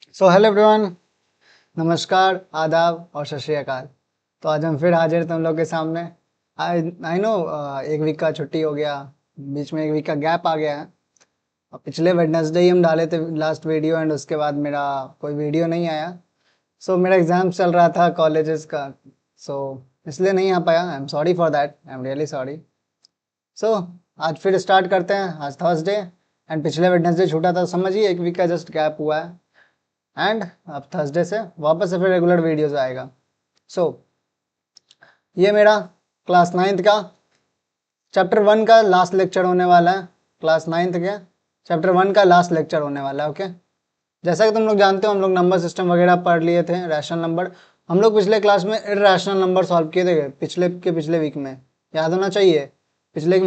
So hello everyone, नमस्कार, आदाब और सत श्री अकाल। तो आज हम फिर हाजिर तुम लोग के सामने। आई आई नो, एक वीक का छुट्टी हो गया, बीच में एक वीक का गैप आ गया है। और पिछले वेडनेसडे ही हम डाले थे लास्ट वीडियो एंड उसके बाद मेरा कोई वीडियो नहीं आया। सो मेरा एग्ज़ाम चल रहा था कॉलेजेस का, सो इसलिए नहीं आ पाया। I am sorry for that, I am really sorry. So आज फिर स्टार्ट करते हैं। आज थर्सडे एंड पिछले वेडनेसडे छूटा था, समझिए एक वीक का जस्ट गैप हुआ है। एंड अब थर्सडे से वापस से फिर रेगुलर वीडियोस आएगा। सो ये मेरा क्लास 9th का चैप्टर 1 का लास्ट लेक्चर होने वाला है। क्लास 9th के चैप्टर 1 का लास्ट लेक्चर होने वाला है। ओके, जैसा कि तुम लोग जानते हो हम लोग नंबर सिस्टम वगैरह पढ़ लिए थे, रैशनल नंबर। हम लोग पिछले क्लास में इर्रेशनल नंबर सॉल्व किए थे, पिछले वीक में, याद होना चाहिए। पिछले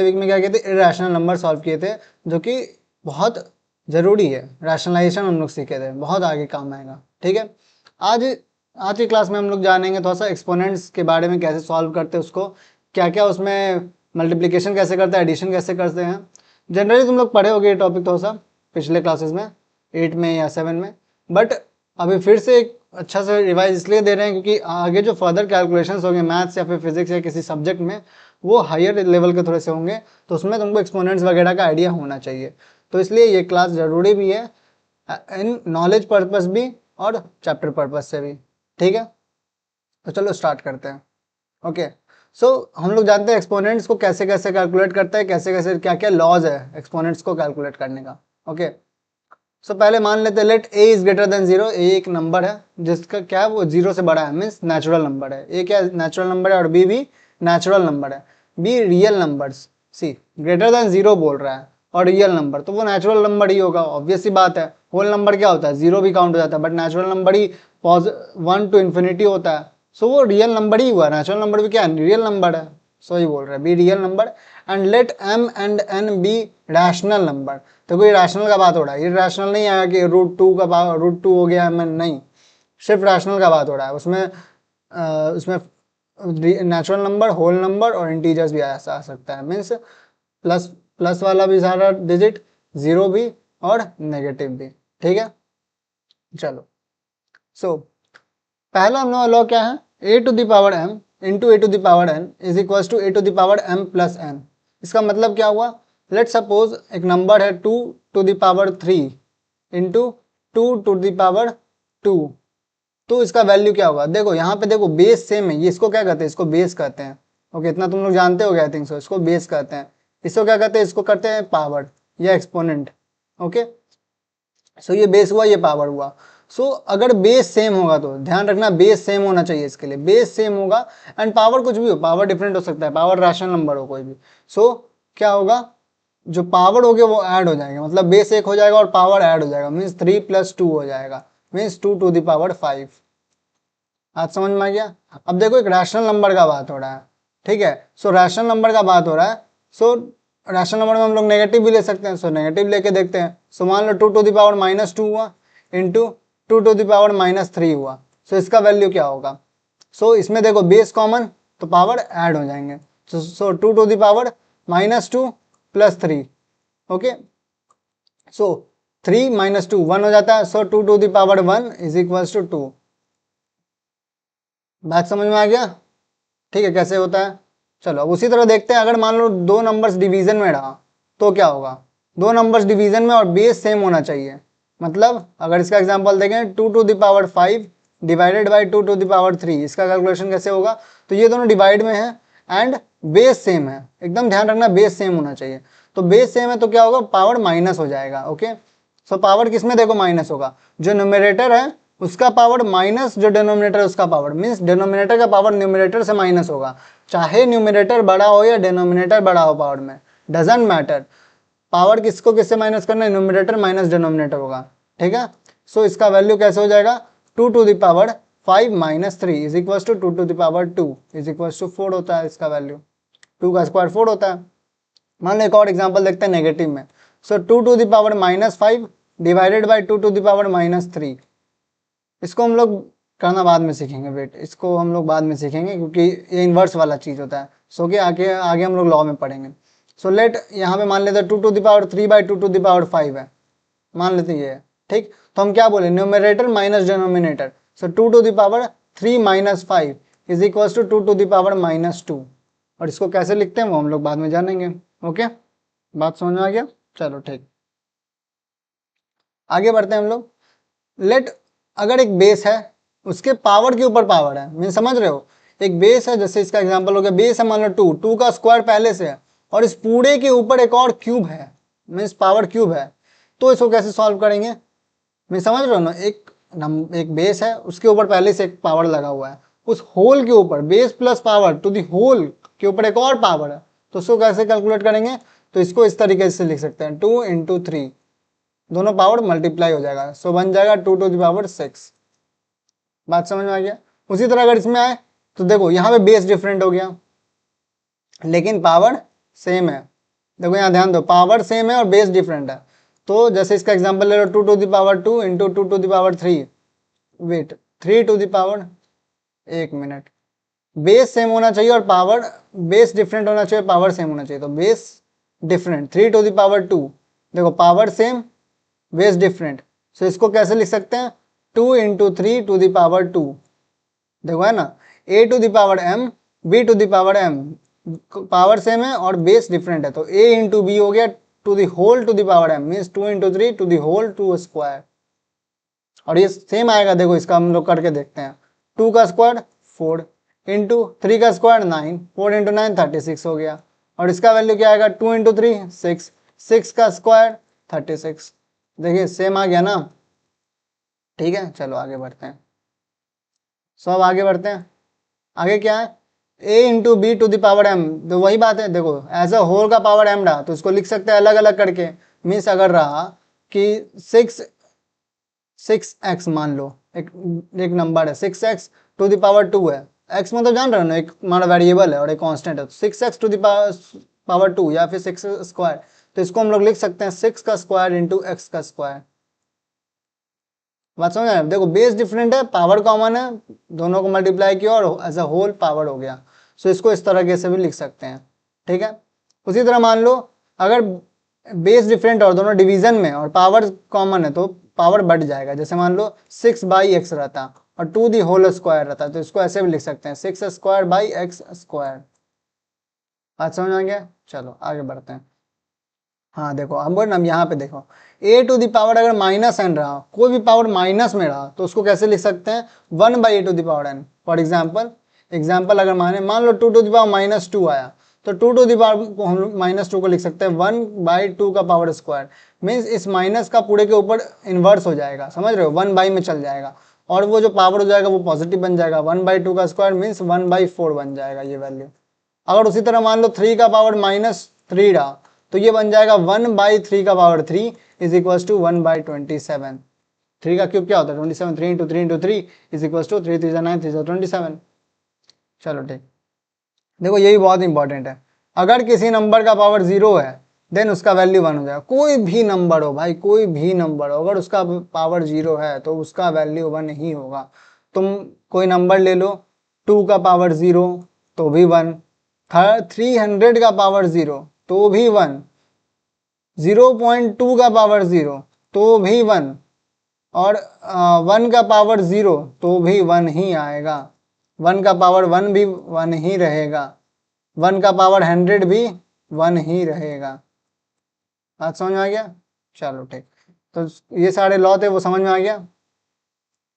वीक में क्या किए थे, इर्रेशनल नंबर सॉल्व किए थे, जो कि बहुत ज़रूरी है। रैशनलाइजेशन हम लोग सीखे थे, बहुत आगे काम आएगा। ठीक है, आज आज की क्लास में हम लोग जानेंगे थोड़ा सा एक्सपोनेंट्स के बारे में, कैसे सॉल्व करते हैं उसको, क्या क्या उसमें मल्टीप्लिकेशन कैसे करते हैं, एडिशन कैसे करते हैं। जनरली तुम लोग पढ़े होगे ये टॉपिक थोड़ा सा पिछले क्लासेस में, 8 में या 7 में। बट अभी फिर से एक अच्छा से रिवाइज इसलिए दे रहे हैं क्योंकि आगे जो फर्दर कैलकुलेशंस होंगे मैथ्स या फिर फिजिक्स या किसी सब्जेक्ट में, वो हायर लेवल के थोड़े से होंगे, तो उसमें तुमको एक्सपोनेंट्स वगैरह का आइडिया होना चाहिए। तो इसलिए ये क्लास ज़रूरी भी है, इन नॉलेज पर्पस भी और चैप्टर पर्पस से भी। ठीक है, तो चलो स्टार्ट करते हैं। ओके, सो हम लोग जानते हैं एक्सपोनेंट्स को कैसे कैसे कैलकुलेट करते हैं, कैसे कैसे क्या क्या लॉज है एक्सपोनेंट्स को कैलकुलेट करने का। ओके, सो पहले मान लेते हैं let a is greater than 0। A एक नंबर है जिसका क्या है, वो 0 से बड़ा है, मीन्स नेचुरल नंबर है। ए क्या नेचुरल नंबर है और बी भी नेचुरल नंबर है। Be real numbers, c greater than 0 बोल रहा है और रियल नंबर, तो वो नेचुरल नंबर ही होगा, ऑब्वियस सी बात है। होल नंबर क्या होता है, 0 भी काउंट हो जाता है, but natural number he 1 to infinity होता है, सो वो रियल नंबर ही हुआ। नेचुरल नंबर भी क्या है, रियल नंबर है। सो ही बोल रहा है be real number. And let m and n be rational number. तो कोई रैशनल का बात हो रहा है, ये रैशनल नहीं आया कि √2 हो गया एम एन, नहीं, सिर्फ रैशनल का बात हो रहा है। उसमें नेचुरल नंबर, होल नंबर और इंटीजर्स भी आ सकता है, मीन्स प्लस प्लस वाला भी सारा डिजिट, जीरो भी और नेगेटिव भी। ठीक है, चलो। सो पहला हमने लॉ क्या है, A to the power M into A to the power N is equal to A to the power M plus N. इसका मतलब क्या हुआ, लेट सपोज एक नंबर है 2 to the power 3 into 2 to the power 2, तो इसका value क्या होगा। देखो यहाँ पे देखो बेस सेम है, ये इसको क्या कहते हैं, इसको बेस कहते हैं। ओके, इतना तुम लोग जानते हो, आई थिंक सो, इसको बेस कहते हैं। इसको क्या कहते हैं, इसको करते हैं पावर या एक्सपोनेंट। ओके, सो ये बेस हुआ, ये पावर हुआ। सो अगर बेस सेम होगा तो ध्यान रखना, बेस सेम होना चाहिए, इसके लिए बेस सेम होगा। एंड पावर कुछ भी हो, पावर डिफरेंट हो सकता है, पावर रैशनल नंबर हो कोई भी। सो क्या होगा, जो पावर हो गया वो ऐड हो जाएगा, मतलब बेस एक हो जाएगा और पावर ऐड हो जाएगा, मीन्स 3 + 2 हो जाएगा, मीन्स 2 to the पावर 5। आज समझ में आ गया। अब देखो एक रैशनल नंबर का बात हो रहा है, ठीक है। सो रैशनल नंबर का बात हो रहा है, सो रैशनल नंबर में हम लोग नेगेटिव भी ले सकते हैं। सो नेगेटिव लेके देखते हैं। सो मान लो 2 to the पावर -2 हुआ इंटू 2 to the पावर -3 हुआ। सो इसका वैल्यू क्या होगा। सो इसमें देखो बेस कॉमन, तो पावर ऐड हो जाएंगे। So 2 to the power -2 + 3। Okay, so 3 - 2 1 हो जाता है। So 2 to the power 1 is equal to 2। बात समझ में आ गया, ठीक है, कैसे होता है। चलो अब उसी तरह देखते हैं, अगर मान लो दो नंबर्स डिवीजन में रहा तो क्या होगा। दो नंबर्स डिवीजन में और बेस सेम होना चाहिए, मतलब अगर इसका एग्जांपल देखें 2 to the power 5 divided by 2 to the power 3, इसका कैलकुलेशन कैसे होगा। तो ये दोनों डिवाइड में है एंड बेस सेम है, एकदम ध्यान रखना बेस सेम होना चाहिए। तो बेस सेम है तो क्या होगा, पावर माइनस हो जाएगा। ओके, सो पावर किसमें देखो माइनस होगा, जो न्यूमरेटर है उसका पावर माइनस जो डिनोमिनेटर है उसका पावर, मीन्स डिनोमिनेटर का पावर न्यूमरेटर से माइनस होगा। चाहे न्यूमरेटर बड़ा हो या डिनोमिनेटर बड़ा हो, पावर में डजेंट मैटर, पावर किसको किससे माइनस करना है, न्यूमरेटर माइनस डिनोमिनेटर होगा। ठीक है, सो इसका वैल्यू कैसे हो जाएगा, 2 to the power 5 - 3 is equal to 2 to the power 2 is equal to 4 होता है इसका वैल्यू। 2 का स्क्वायर 4 होता है। मान लो एक और एग्जाम्पल देखते हैं नेगेटिव में। सो 2 to the power -5 divided by 2 to the power -3। इसको हम लोग करना बाद में सीखेंगे, वेट, इसको हम लोग बाद में सीखेंगे क्योंकि ये इन्वर्स वाला चीज़ होता है। सो कि आगे आगे हम लोग लॉ में पढ़ेंगे। सो लेट यहाँ पे मान लेते हैं 2 to the power 3 by 2 to the power 5 है, मान लेते ये है। ठीक, तो हम क्या बोले, numerator minus denominator, so 2 to the power 3 minus 5 is equal to 2 to the power minus 2, और इसको कैसे लिखते हैं वो हम लोग बाद में जानेंगे। ओके, बात समझ में आ गया, चलो ठीक, आगे बढ़ते हैं हम लोग। लेट, अगर एक बेस है उसके पावर के ऊपर पावर है, मैं समझ रहे हो, एक बेस है, जैसे इसका एग्जांपल हो गया, बेस है मान लो 2, 2 का स्क्वायर पहले से है और इस पूरे के ऊपर एक और क्यूब है, मीन्स पावर क्यूब है, तो इसको कैसे सॉल्व करेंगे, मैं समझ रहे हो ना, एक बेस है उसके ऊपर पहले से एक पावर लगा हुआ है, उस होल के ऊपर base plus power to the whole के ऊपर एक और पावर है, तो उसको कैसे कैलकुलेट करेंगे, तो इसको इस तरीके से लिख सकते हैं 2 इंटू 3, दोनों पावर मल्टीप्लाई हो जाएगा, सो बन जाएगा 2 टू द पावर 6। बात समझ में आ गया। उसी तरह अगर इसमें आए तो देखो यहाँ पे बेस डिफरेंट हो गया लेकिन पावर सेम है, देखो यहाँ ध्यान दो, पावर सेम है और बेस डिफरेंट है, तो जैसे इसका एग्जांपल ले लो 2 to the power 2 into 2 to the power 3, wait 3 to the power, एक मिनट, बेस सेम होना चाहिए और पावर, बेस डिफरेंट होना चाहिए, पावर सेम होना चाहिए, तो base different 3 to the power 2, देखो power same base different, so इसको कैसे लिख सकते हैं 2 इंटू 3 टू द पावर 2, देखो है ना, a to the power m b to the power m, power same है और बेस डिफरेंट है, तो a इंटू बी हो गया to the whole to the power m, means 2 into 3 to the whole to square, और ये same आएगा, देखो इसका हम लोग करके देखते हैं, 2 का स्क्वायर 4 इंटू 3 का स्क्वायर 9, 4 इंटू 9 36 हो गया, और इसका वैल्यू क्या आएगा 2 इंटू 3 6, 6 का स्क्वायर 36, देखिए सेम आ गया ना, ठीक है, चलो आगे बढ़ते हैं, सब आगे बढ़ते हैं, आगे क्या है, a into b to the power m, तो वही बात है, देखो एज अ होल का पावर m रहा तो इसको लिख सकते हैं अलग अलग करके, मीन्स अगर रहा कि 6x मान लो, एक नंबर है 6x टू द पावर 2 है, x मतलब जान रहे हो ना, एक हमारा वेरिएबल है और एक कांस्टेंट है, तो 6x टू द पावर 2 या फिर 6 स्क्वायर, तो इसको हम लोग लिख सकते हैं 6 का स्क्वायर इंटू एक्स का स्क्वायर। बात समझ आए, देखो बेस डिफरेंट है, पावर कॉमन है, दोनों को मल्टीप्लाई किया और एज अ होल पावर हो गया, सो इसको इस तरह से भी लिख सकते हैं, ठीक है। उसी तरह मान लो अगर बेस डिफरेंट और दोनों डिवीजन में और पावर कॉमन है तो पावर बढ़ जाएगा, जैसे मान लो 6/x रहता और 2 दी होल स्क्वायर रहता, तो इसको ऐसे भी लिख सकते हैं 6 स्क्वायर बाई एक्स स्क्वायर। बात समझ आ गया, चलो आगे बढ़ते हैं। हाँ देखो अब हम यहाँ पे देखो a टू द पावर अगर माइनस एन रहा, कोई भी पावर माइनस में रहा तो उसको कैसे लिख सकते हैं 1/a to the power n। For example अगर मान लो 2 टू द पावर -2 आया, तो 2 टू द पावर को हम -2 को लिख सकते हैं 1/2 का पावर स्क्वायर, मीन्स इस माइनस का पूरे के ऊपर इन्वर्स हो जाएगा, समझ रहे हो, 1/, में चल जाएगा और वो जो पावर हो जाएगा वो पॉजिटिव बन जाएगा, 1/2 का स्क्वायर मीन्स 1/4 बन जाएगा ये वैल्यू। अगर उसी तरह मान लो 3 का पावर -3 रहा तो ये बन जाएगा 1/3 का पावर 3 इज इक्वल टू 1/27। 3 का क्यूब क्या होता है 27, 3 into 3 into 3 is equal to 3 3 9 3 27। चलो ठीक, देखो यही बहुत इंपॉर्टेंट है, अगर किसी नंबर का पावर 0 है देन उसका वैल्यू 1 हो जाएगा, कोई भी नंबर हो भाई, कोई भी नंबर हो, अगर उसका पावर 0 है तो उसका वैल्यू 1 ही होगा। तुम कोई नंबर ले लो 2 का पावर 0 तो भी 1, 300 का पावर 0 तो भी 1, 0.2 का पावर 0 तो भी 1, और 1 का पावर 0 तो भी 1 ही आएगा, 1 का पावर 1 भी 1 ही रहेगा, 1 का पावर 100 भी 1 ही रहेगा। बात समझ में आ गया, चलो ठीक, तो ये सारे लॉ थे वो समझ में आ गया।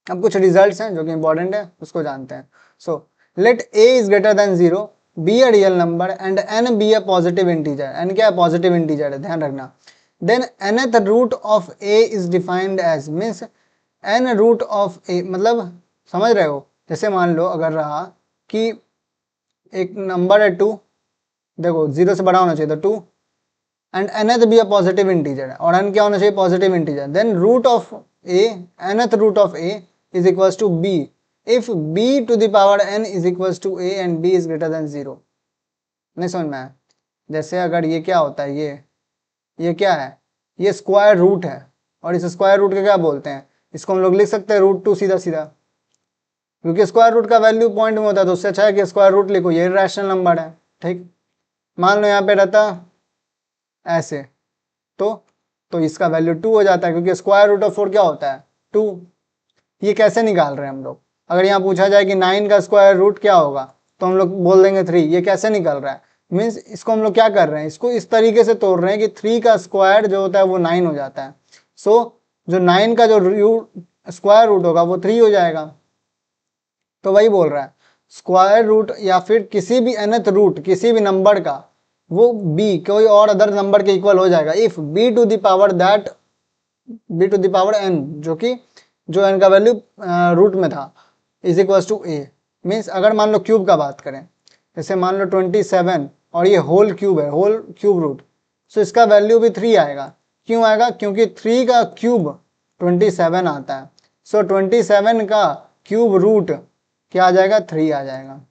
अब कुछ रिजल्ट्स हैं जो कि इंपॉर्टेंट है उसको जानते हैं। So let a is greater than 0 be a real number and n be a positive integer, n क्या है पॉजिटिव इंटीजर है, ध्यान रखना। Then nth root of a is defined as, means n root of a मतलब समझ रहे हो, जैसे मान लो अगर रहा कि एक नंबर है 2, देखो 0 से बड़ा होना चाहिए तो 2 एंड nth भी अ पॉजिटिव इंटीजर है और n क्या होना चाहिए positive integer, then root of a, nth root of a is equals to b if b to the power n is equals to a and b is greater than 0। नहीं समझ में आया, जैसे अगर ये क्या होता है, ये क्या है, ये स्क्वायर रूट है और इस स्क्वायर रूट के क्या बोलते हैं, इसको हम लोग लिख सकते हैं √2 सीधा सीधा, क्योंकि स्क्वायर रूट का वैल्यू पॉइंट में होता है तो उससे अच्छा है कि स्क्वायर रूट लिखो, ये रैशनल नंबर है। ठीक, मान लो यहाँ पे रहता ऐसे, तो तो इसका वैल्यू 2 हो जाता है, क्योंकि स्क्वायर रूट ऑफ 4 क्या होता है 2। ये कैसे निकाल रहे हैं हम लोग? अगर यहाँ पूछा जाए कि 9 का स्क्वायर रूट क्या होगा तो हम लोग बोल देंगे 3। ये कैसे निकल रहा है? मीन्स इसको हम लोग क्या कर रहे हैं, इसको इस तरीके से तोड़ रहे हैं कि 3 का स्क्वायर जो होता है वो 9 हो जाता है। सो जो 9 का जो स्क्वायर रूट होगा वो 3 हो जाएगा। तो वही बोल रहा है स्क्वायर रूट या फिर किसी भी nth रूट किसी भी नंबर का वो b कोई और अदर नंबर के इक्वल हो जाएगा if b to the power that b to the power n, जो n का वैल्यू रूट में था, is equal to a। Means अगर मान लो क्यूब का बात करें, जैसे मान लो 27 और ये होल क्यूब है, होल क्यूब रूट, सो इसका वैल्यू भी 3 आएगा। क्यों आएगा? क्योंकि 3 का क्यूब 27 आता है। सो 27 का क्यूब रूट क्या आ जाएगा? 3 आ जाएगा।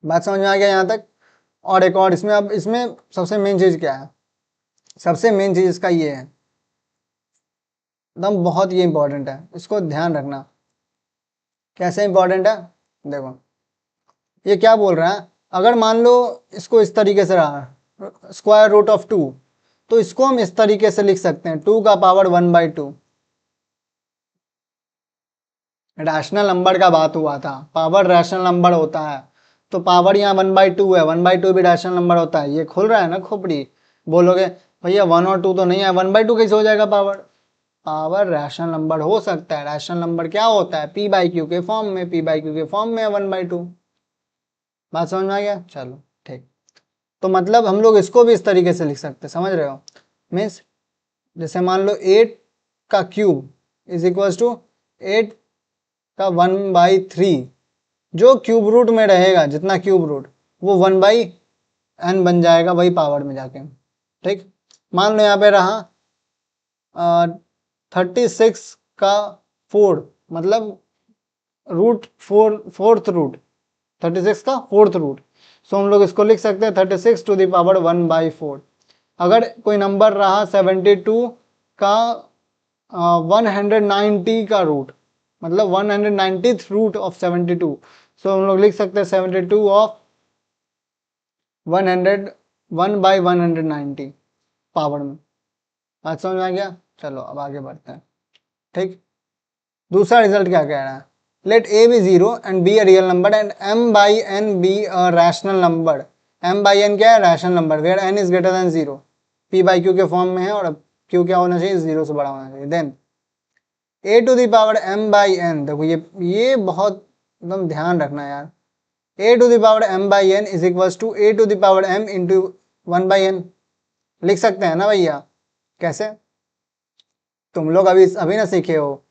बात समझ में आ गया यहाँ तक? और एक और इसमें, अब इसमें सबसे मेन चीज क्या है? सबसे मेन चीज इसका ये है, एकदम बहुत ये इंपॉर्टेंट है, इसको ध्यान रखना। कैसे इंपॉर्टेंट है? देखो ये क्या बोल रहा है, अगर मान लो इसको इस तरीके से रहा स्क्वायर रूट ऑफ 2, तो इसको हम इस तरीके से लिख सकते हैं 2 का पावर 1/2। रैशनल नंबर का बात हुआ था, पावर रैशनल नंबर होता है, तो पावर यहाँ 1/2 है, 1/2 भी रैशनल नंबर होता है। ये खुल रहा है ना खोपड़ी? बोलोगे भैया 1 और 2 तो नहीं है, 1/2 कैसे हो जाएगा पावर? पावर रैशनल नंबर हो सकता है। रैशनल नंबर क्या होता है? p/q के फॉर्म में, p/q के फॉर्म में है 1/2। बात समझ में आ गया? चलो ठीक। तो मतलब हम लोग इसको भी इस तरीके से लिख सकते हैं, समझ रहे हो? मीन्स जैसे मान लो 8 का क्यूब इज इक्वल टू 8 का 1/3, जो क्यूब रूट में रहेगा, जितना क्यूब रूट, वो 1/n बन जाएगा वही पावर में जाके। ठीक, मान लो यहाँ पे रहा 36 का 4, मतलब रूट 4, फोर्थ रूट 36 का फोर्थ रूट। सो हम लोग इसको लिख सकते हैं 36 टू द पावर 1/4। अगर कोई नंबर रहा 72 का 190 का रूट, मतलब 190th रूट ऑफ 72, सो हम लोग लिख सकते हैं 72 ऑफ 1/190 पावर में। बात समझ में आ गया? चलो अब आगे बढ़ते हैं। ठीक, दूसरा रिजल्ट क्या कह रहा है? Let a be 0 and b a real number and m/n be a rational number। m/n क्या है? Rational number, where n is greater than 0। p/q के फॉर्म में है और अब q क्या होना चाहिए? 0 से बड़ा होना चाहिए। Then a to the power m/n, देखो ये बहुत एकदम ध्यान रखना यार। a to the power m/n is equal to a to the power m into 1/n। लिख सकते हैं ना भैया? कैसे? तुम लोग अभी ना सीखे हो।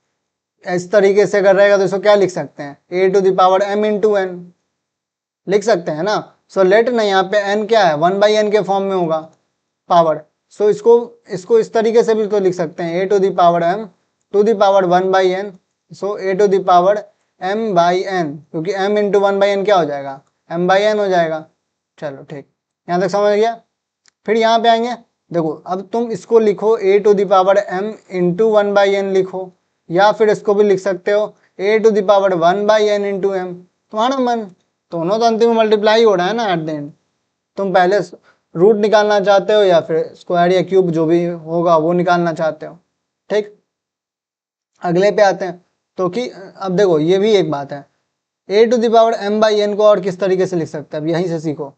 इस तरीके से अगर रहेगा तो इसको क्या लिख सकते हैं? a to the power m into n लिख सकते हैं ना। सो लेट ना यहाँ पे n क्या है? 1/n के फॉर्म में होगा पावर। सो इसको इस तरीके से भी तो लिख सकते हैं a to the power m to the power 1/n। So a to the power m/n, क्योंकि m इंटू 1/n क्या हो जाएगा? m/n हो जाएगा। चलो ठीक, यहाँ तक समझ गया? फिर यहाँ पे आएंगे, देखो अब तुम इसको लिखो a to the power m into 1/n लिखो, या फिर इसको भी लिख सकते हो a to the power 1/n into m। तुम्हारा मन, दोनों तो अंतिम मल्टीप्लाई हो रहा है ना एट द एंड। तुम पहले रूट निकालना चाहते हो या फिर स्क्वायर या क्यूब जो भी होगा वो निकालना चाहते हो। ठीक, अगले पे आते हैं। तो कि अब देखो ये भी एक बात है, a to the power m/n को और किस तरीके से लिख सकते हैं? अब यहीं से सीखो।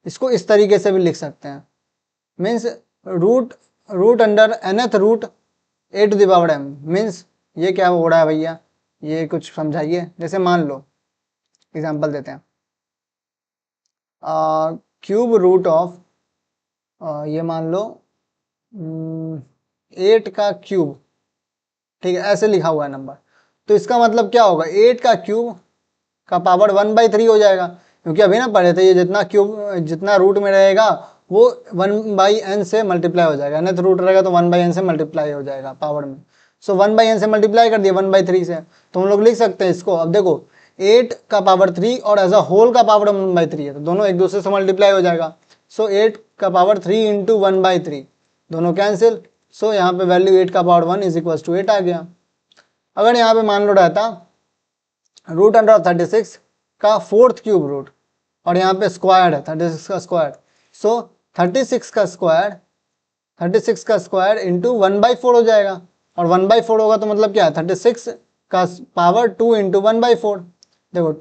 इसको इस तरीके से भी लिख सकते हैं, means root under nth root a to the power m। Means ये क्या हो रहा है भैया? ये कुछ समझाइए। जैसे मान लो एग्जांपल देते हैं, क्यूब रूट ऑफ ये मान लो 8 का क्यूब। ठीक है, ऐसे लिखा हुआ है नंबर, तो इसका मतलब क्या होगा? 8 का क्यूब का पावर 1/3 हो जाएगा, क्योंकि अभी ना पढ़े थे ये जितना रूट में रहेगा वो 1/n से मल्टीप्लाई हो जाएगा। nth रूट रहेगा तो 1/n से मल्टीप्लाई हो जाएगा पावर में। सो 1/n से मल्टीप्लाई कर दिया 1/3 से, तो हम लोग लिख सकते हैं इसको। अब देखो 8 का पावर 3 और एज अ होल का पावर 1/3 है, तो दोनों एक दूसरे से मल्टीप्लाई हो जाएगा। सो 8 का पावर 3 इंटू 1/3, दोनों कैंसिल। सो यहाँ पे वैल्यू 8 का पावर 1 इज इक्वल टू 8 आ गया। अगर यहाँ पे मान लो रहता रूट अंडर 36 का फोर्थ क्यूब रूट, और यहाँ पे स्क्वायर है 36 का स्क्वायर, सो 36 का स्क्वायर 36 का स्क्वायर इंटू 1/4 हो जाएगा, और 1/4 होगा तो मतलब क्या है, 36 का पावर 2 इंटू 1/4। देखो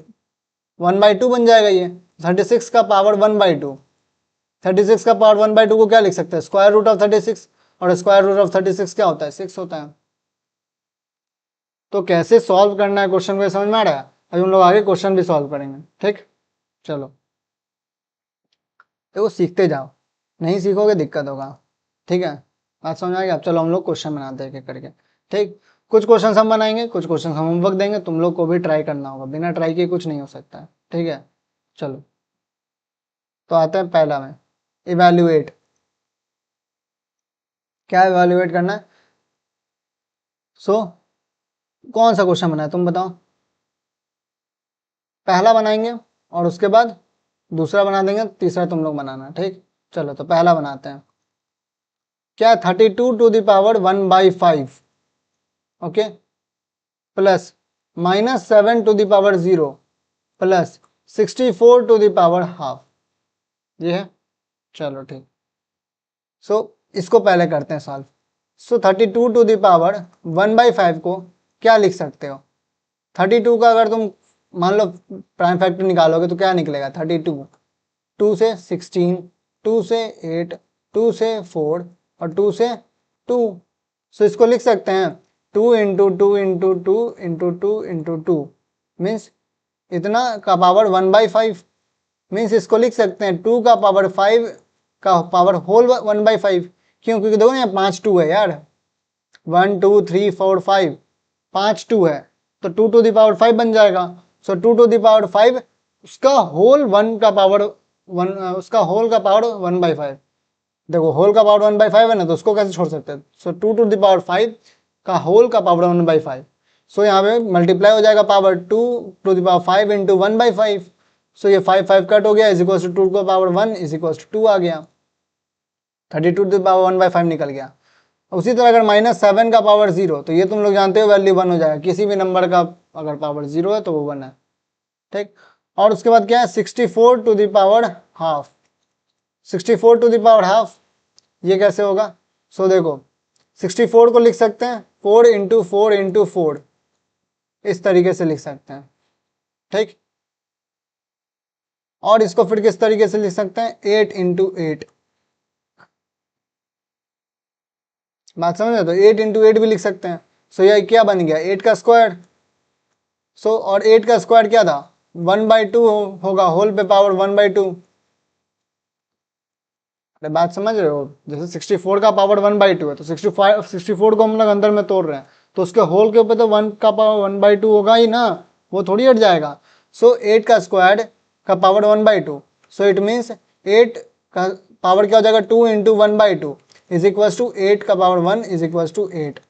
1/2 बन जाएगा ये, 36 का पावर 1/2। 36 का पावर 1/2 को क्या लिख सकते हैं, स्क्वायर रूट ऑफ 36, और स्क्वायर रूट ऑफ 36 क्या होता है, 6 होता है। तो कैसे सॉल्व करना है क्वेश्चन को समझ में आ रहा है। अभी हम लोग आगे क्वेश्चन भी सॉल्व करेंगे, ठीक। चलो देखो सीखते जाओ, नहीं सीखोगे दिक्कत होगा, ठीक है। बात समझ आ गई। अब चलो हम लोग क्वेश्चन बनाते हैं एक एक करके, ठीक। कुछ क्वेश्चन हम बनाएंगे, कुछ क्वेश्चन हम होमवर्क देंगे, तुम लोग को भी ट्राई करना होगा, बिना ट्राई किए कुछ नहीं हो सकता है, ठीक है। चलो तो आते हैं पहला में, इवेल्युएट। क्या इवेल्युएट करना है, सो कौन सा क्वेश्चन बना है तुम बताओ। पहला बनाएंगे और उसके बाद दूसरा बना देंगे, तीसरा तुम लोग बनाना, ठीक। चलो तो पहला बनाते हैं। क्या 32 to the power 1/5, okay, plus -7 to the power 0, plus 64 to the power half, ये है। चलो ठीक। सो इसको पहले करते हैं solve. So 32 to the power 1/5 को क्या लिख सकते हो, 32 का अगर तुम मान लो प्राइम फैक्टर निकालोगे तो क्या निकलेगा, 32, 2 से 16, 2 से 8, 2 से 4 और 2 से 2। सो इसको लिख सकते हैं 2 into 2 into 2 into 2 into 2 means इतना का पावर 1/5। मीन्स इसको लिख सकते हैं 2 का पावर 5 का पावर होल 1/5। क्यों, क्योंकि देखो ना 5 2 है यार, 1 2 3 4 5, 5 2 है तो 2 टू द पावर 5 बन जाएगा। सो 2 टू द पावर 5 उसका होल 1 का पावर 1, उसका होल का पावर 1/5। देखो होल का पावर 1/5 है ना, तो उसको कैसे छोड़ सकते हैं। सो 2 टू द पावर 5 का होल का पावर 1/5। सो यहाँ पे मल्टीप्लाई हो जाएगा power 2 to the power 5 into 1/5। So ये 5 5 कट हो गया, इज इक्वल टू 2 का पावर 1 इज इक्वल टू 2 आ गया, 32 टू द पावर 1/5 निकल गया। उसी तरह अगर -7 का पावर 0, तो ये तुम लोग जानते हो वैल्यू 1 हो जाएगा, किसी भी नंबर का अगर पावर 0 है तो वो 1 है, ठीक। और उसके बाद क्या है, 64 to the power half, 64 to the power half, ये कैसे होगा। सो देखो 64 को लिख सकते हैं 4 इंटू 4 इंटू 4, इस तरीके से लिख सकते हैं, ठीक। और इसको फिर किस तरीके से लिख सकते हैं, 8 इंटू 8। बात समझ रहे, तो 8 इंटू 8 भी लिख सकते हैं। सो यह क्या बन गया, 8 का स्क्वायर। सो और 8 का स्क्वायर क्या था, 1/2 होगा, होल पे पावर 1/2। अरे बात समझ रहे हो, जैसे 64 का पावर 1/2 है तो 64 को हम लोग अंदर में तोड़ रहे हैं, तो उसके होल के ऊपर तो 1 का पावर 1/2 होगा ही ना, वो थोड़ी हट जाएगा। सो 8 का स्क्वायर का पावर 1/2, सो इट मीन्स 8 का पावर क्या हो जाएगा, 2 इंटू 1/2 इज इक्वल टू 8 का power 1 is equal to 8।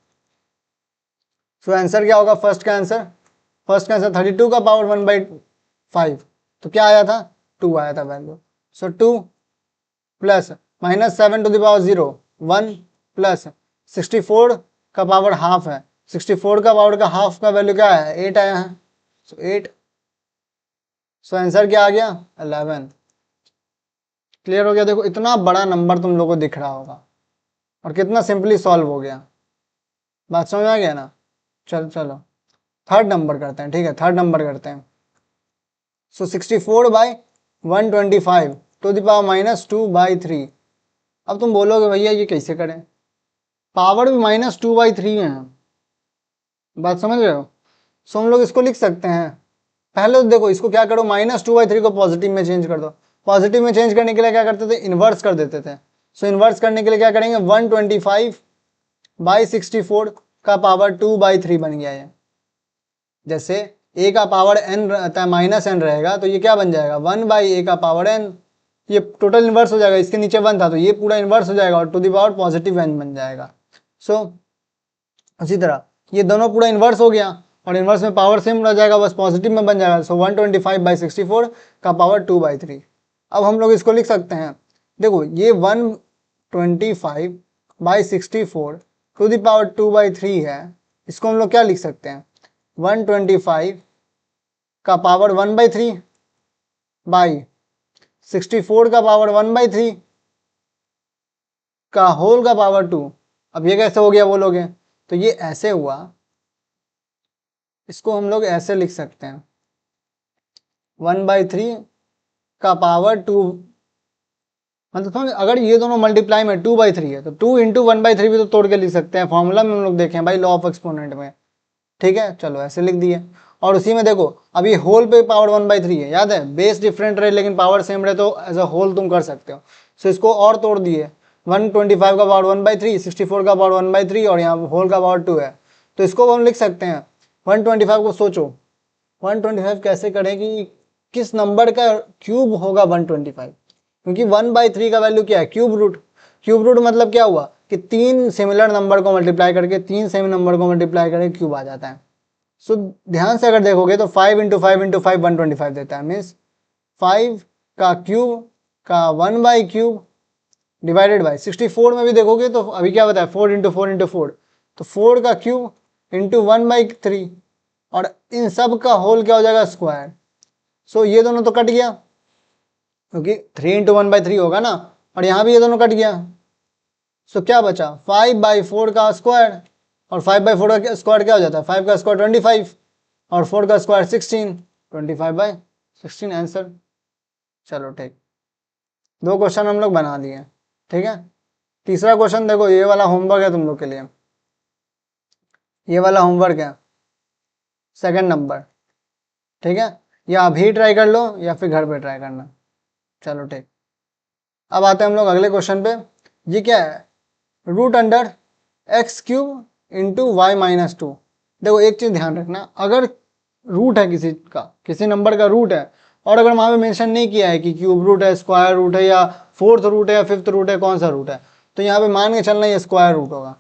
So answer क्या होगा, फर्स्ट का आंसर, 32 का पावर 1/5, तो क्या आया था, 2 आया था value. So 2 plus -7 to the power 0 1 plus 64 का पावर हाफ है, 64 का पावर का हाफ का वैल्यू क्या है, 8 आया है। सो 8, सो आंसर क्या आ गया, 11। क्लियर हो गया। देखो इतना बड़ा नंबर तुम लोगों को दिख रहा होगा और कितना सिंपली सॉल्व हो गया, बात समझ में आ गया ना। चल चलो थर्ड नंबर करते हैं, ठीक है, थर्ड नंबर करते हैं। सो 64/125 टू द पावर -2/3। अब तुम बोलोगे भैया ये कैसे करें, पावर भी -2/3 है, बात समझ रहे हो। सो हम लोग इसको लिख सकते हैं, पहले तो देखो इसको क्या करो, -2/3 को पॉजिटिव में चेंज कर दो। पॉजिटिव में चेंज करने के लिए क्या करते थे, इन्वर्स कर देते थे। सो इन्वर्स करने के लिए क्या करेंगे, 125/64 का पावर 2/3 बन गया ये। जैसे a का पावर n रहता है, -n रहेगा, तो ये क्या बन जाएगा, 1/a का पावर n। ये टोटल इन्वर्स हो जाएगा, इसके नीचे 1 था तो ये पूरा इन्वर्स हो जाएगा और to the power positive n बन जाएगा। सो उसी तरह ये दोनों पूरा इन्वर्स हो गया और इन्वर्स में पावर सेम रह जाएगा, बस पॉजिटिव में बन जाएगा। सो 125/64 का पावर 2/3। अब हम लोग इसको लिख सकते हैं, देखो ये 125/64 टू द पावर 2/3 है, इसको हम लोग क्या लिख सकते हैं, 125 का पावर 1/3 बाई 64 का पावर 1/3 का होल का पावर 2। अब ये कैसे हो गया बोलोगे, तो ये ऐसे हुआ, इसको हम लोग ऐसे लिख सकते हैं 1/3 का पावर 2, मतलब समझ, अगर ये दोनों मल्टीप्लाई में 2/3 है तो 2 इंटू 1/3 भी तो तोड़ के लिख सकते हैं, फॉर्मूला में हम लोग देखें भाई, लॉ ऑफ एक्सपोनेंट में। ठीक है, चलो ऐसे लिख दिए। और उसी में देखो अब ये होल पे पावर 1/3 है, याद है, बेस डिफरेंट रहे लेकिन पावर सेम रहे तो एज अ होल तुम कर सकते हो। सो इसको और तोड़ दिए, 125 का पावर 1/3, 64 का पावर 1/3 और यहाँ होल का पावर 2 है, तो इसको हम लिख सकते हैं 125 को, सोचो 125 कैसे करें कि किस नंबर का क्यूब होगा 125, क्योंकि 1/3 का वैल्यू क्या है, क्यूब रूट। क्यूब रूट मतलब क्या हुआ कि 3 सिमिलर नंबर को मल्टीप्लाई करके, 3 सेम नंबर को मल्टीप्लाई करके क्यूब आ जाता है। सो ध्यान से अगर देखोगे तो 5 इंटू 5 इंटू 5 125 देता है, मीन्स 5 का क्यूब का 1/क्यूब डिवाइडेड बाई 64 में भी देखोगे तो अभी क्या बताया 4 इंटू 4 इंटू 4, तो 4 का क्यूब इंटू 1/3 और इन सब का होल क्या हो जाएगा, स्क्वायर। सो ये दोनों तो कट गया क्योंकि 3 इंटू 1/3 होगा ना, और यहाँ भी ये दोनों कट गया। सो क्या बचा 5/4 का स्क्वायर, और 5/4 का स्क्वायर क्या हो जाता है, 5 का स्क्वायर 25 और 4 का स्क्वायर 16, 25/16 आंसर। चलो ठीक, 2 क्वेश्चन हम लोग बना दिए। ठीक है, तीसरा क्वेश्चन देखो, ये वाला होमवर्क है तुम लोग के लिए, ये वाला होमवर्क है 2nd नंबर। ठीक है, या अभी ट्राई कर लो या फिर घर पे ट्राई करना। चलो ठीक, अब आते हैं हम लोग अगले क्वेश्चन पे। ये क्या है, root under x³ into y-2। देखो एक चीज ध्यान रखना, अगर रूट है किसी का, किसी नंबर का रूट है, और अगर वहां पे मेंशन नहीं किया है कि क्यूब रूट है, स्क्वायर रूट है, या 4th रूट है या 5th रूट है, कौन सा रूट है, तो यहाँ पे मान के चलना ये स्क्वायर रूट होगा।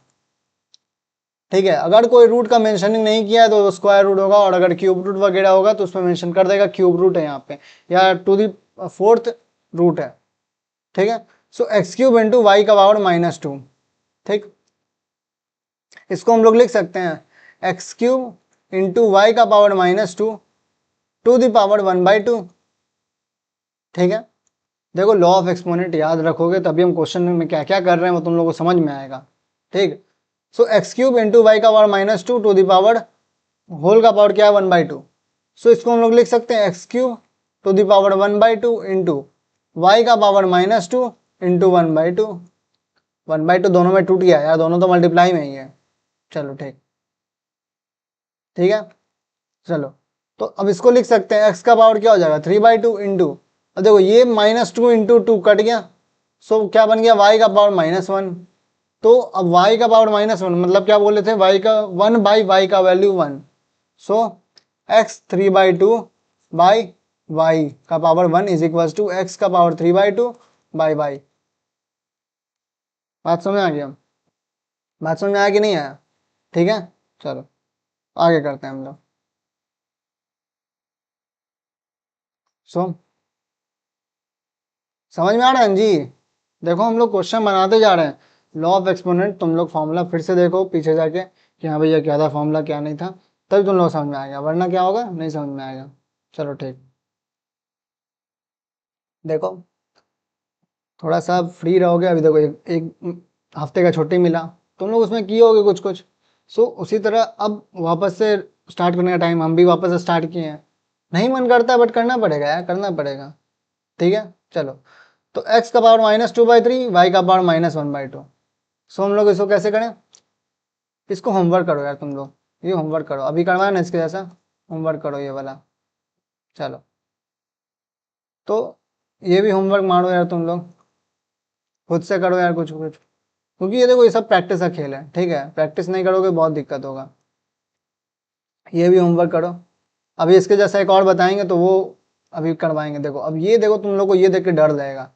ठीक है, अगर कोई रूट का मेंशनिंग नहीं किया है तो स्क्वायर रूट होगा, और अगर क्यूब रूट वगैरह होगा तो उसमें मेंशन कर देगा क्यूब रूट है यहाँ पे, या टू दी 4th रूट है। ठीक है, सो x³ इंटू वाई का पावर -2। ठीक, इसको हम लोग लिख सकते हैं x³ इंटू वाई का पावर -2 टू दी पावर 1/2। ठीक है, देखो लॉ ऑफ एक्सपोनेंट याद रखोगे तभी हम क्वेश्चन में क्या क्या कर रहे हैं वो तुम लोगों को समझ में आएगा। ठीक, सो x³ इंटू वाई का power -2 to the power, whole का पावर क्या है 1/2। सो इसको हम लोग लिख सकते हैं x³ to the power 1/2 into y का पावर -2 इंटू 1/2। 1/2 दोनों में टूट गया यार, दोनों तो मल्टीप्लाई में ही है। चलो ठीक, ठीक है, चलो तो अब इसको लिख सकते हैं x का पावर क्या हो जाएगा 3/2 इंटू, अब देखो ये -2 इंटू 2 कट गया, सो क्या बन गया y का पावर -1। तो अब y का पावर -1 मतलब क्या बोले थे, y का 1/y का value 1, so x 3/2 by y का power 1 is equal to x का पावर 3/2 बाई y। बात समझ आ गया, बात समझ में आया कि नहीं आया। ठीक है, चलो आगे करते हैं हम लोग। सो समझ में आ रहा है जी, देखो हम लोग क्वेश्चन बनाते जा रहे हैं, लॉ ऑफ एक्सपोनेंट तुम लोग फॉर्मूला फिर से देखो पीछे जाके कि हाँ भैया क्या था फॉर्मूला क्या नहीं था, तभी तुम लोग समझ में आएगा, वरना क्या होगा नहीं समझ में आएगा। चलो ठीक, देखो थोड़ा सा फ्री रहोगे अभी, देखो एक हफ्ते का छुट्टी मिला, तुम लोग उसमें किए होगे कुछ कुछ। सो उसी तरह अब वापस से स्टार्ट करने का टाइम, हम भी वापस से स्टार्ट किए हैं, नहीं मन करता बट करना पड़ेगा यार, करना पड़ेगा। ठीक है, चलो तो x का पावर -2/3, y का पावर -1/2। सो हम लोग इसको कैसे करें, इसको होमवर्क करो यार तुम लोग, ये होमवर्क करो, अभी करवाया ना इसके जैसा होमवर्क करो ये वाला। चलो तो ये भी होमवर्क मारो यार तुम लोग, खुद से करो यार कुछ कुछ, क्योंकि ये देखो ये सब प्रैक्टिस का खेल है। ठीक है, प्रैक्टिस नहीं करोगे बहुत दिक्कत होगा। ये भी होमवर्क करो, अभी इसके जैसा एक और बताएंगे तो वो अभी करवाएंगे। देखो अब ये देखो तुम लोग को ये देख के डर लगेगा,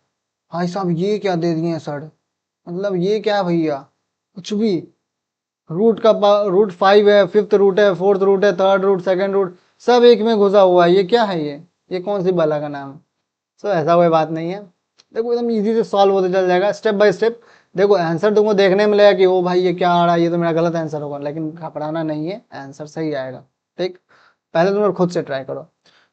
भाई साहब ये क्या दे दिए हैं सर, मतलब ये क्या भैया, कुछ भी, रूट 5 है, 5th रूट है, 4th रूट है, 3rd रूट, 2nd रूट, सब एक में घुसा हुआ है, ये क्या है, ये कौन सी बला का नाम है। सो ऐसा कोई बात नहीं है, देखो एकदम इजी से सॉल्व होते चल जाएगा स्टेप बाय स्टेप। देखो आंसर तुमको देखने में लगेगा कि ओ भाई ये क्या आ रहा है, ये तो मेरा गलत आंसर होगा, लेकिन घबराना नहीं है, आंसर सही आएगा। ठीक, पहले तुम लोग खुद से ट्राई करो,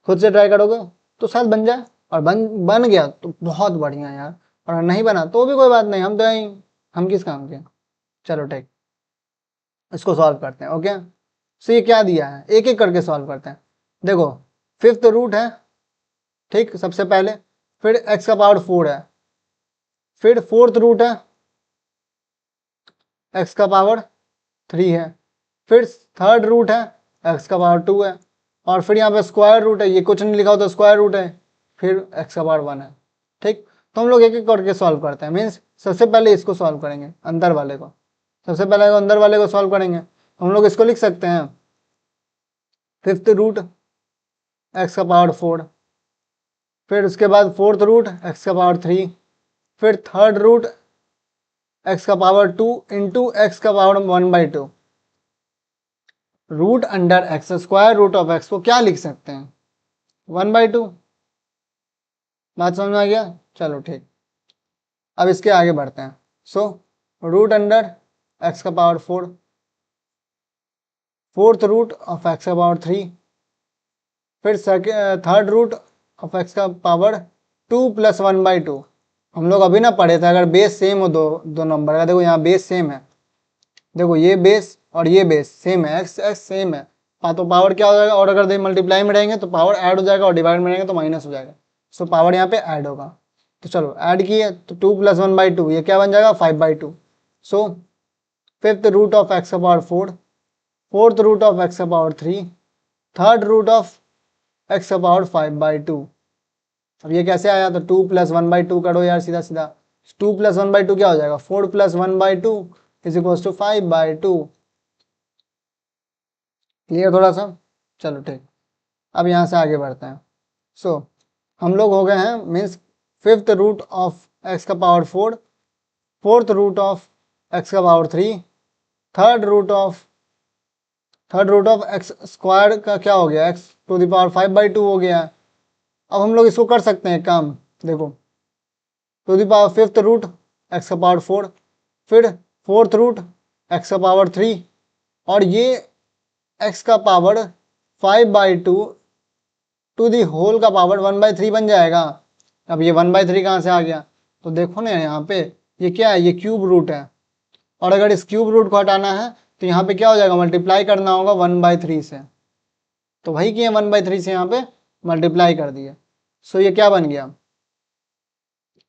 खुद से ट्राई करोगे तो शायद बन जाए, और बन बन गया तो बहुत बढ़िया यार, और नहीं बना तो भी कोई बात नहीं, हम तो यहीं हम किस काम के? चलो ठीक, इसको सॉल्व करते हैं। ओके, सो ये क्या दिया है, एक एक करके सॉल्व करते हैं। देखो फिफ्थ रूट है, ठीक, सबसे पहले, फिर x का पावर 4 है, फिर फोर्थ रूट है, x का पावर 3 है, फिर थर्ड रूट है, x का पावर 2 है, और फिर यहाँ पे स्क्वायर रूट है, ये कुछ नहीं लिखा हो तो स्क्वायर रूट है, फिर x का पावर 1 है। ठीक, तो हम लोग एक एक करके सॉल्व करते हैं। मीन्स सबसे पहले इसको सॉल्व करेंगे, अंदर वाले को, सबसे पहले अंदर वाले को सॉल्व करेंगे। हम लोग इसको लिख सकते हैं फिफ्थ रूट x का पावर 4, फिर उसके बाद फोर्थ रूट x का पावर 3, फिर थर्ड रूट x का पावर 2 इंटू एक्स का power 1/2। Root under x, square root of x को क्या लिख सकते हैं? 1/2। बात समझ में आ गया? चलो ठीक, अब इसके आगे बढ़ते हैं। सो रूट अंडर एक्स का power 4, fourth root of x का पावर 3, फिर थर्ड रूट ऑफ एक्स का पावर 2 प्लस 1/2। हम लोग अभी ना पढ़े थे, अगर बेस सेम हो दो दो नंबर का, देखो यहाँ बेस सेम है, देखो ये बेस और ये बेस सेम है, एक्स एक्स सेम है, तो पावर क्या हो जाएगा, और अगर मल्टीप्लाई में रहेंगे तो पावर ऐड हो जाएगा, और डिवाइड में रहेंगे तो माइनस हो जाएगा। सो पावर यहाँ पे ऐड होगा, तो चलो ऐड किए तो 2 प्लस 1/2 ये क्या बन जाएगा, 5/2। So fifth root of x का power 4, fourth root of x का power 3, third root of x का पावर 5/2। अब ये कैसे आया, तो 2 प्लस 1/2 करो यार, सीधा सीधा 2 प्लस 1/2 क्या हो जाएगा, 4 plus 1/2 is equal to 5/2। Clear थोड़ा सा? चलो ठीक, अब यहाँ से आगे बढ़ते हैं। सो हम लोग हो गए हैं, means fifth root of x का power 4, fourth root of x का power 3, third root of x square का क्या हो गया, एक्स टू द पावर 5/2 हो गया। अब हम लोग इसको कर सकते हैं काम, देखो to the power fifth root x का पावर 4, फिर फोर्थ रूट एक्स का पावर 3, और ये एक्स का पावर 5/2 टू दी होल का पावर 1/3 बन जाएगा। अब ये 1/3 कहाँ से आ गया, तो देखो ना यहाँ पे ये क्या है, ये क्यूब रूट है, और अगर इस क्यूब रूट को हटाना है तो यहाँ पे क्या हो जाएगा, मल्टीप्लाई करना होगा 1/3 से, तो वही किए 1/3 से यहाँ पे मल्टीप्लाई कर दिया। सो ये क्या बन गया,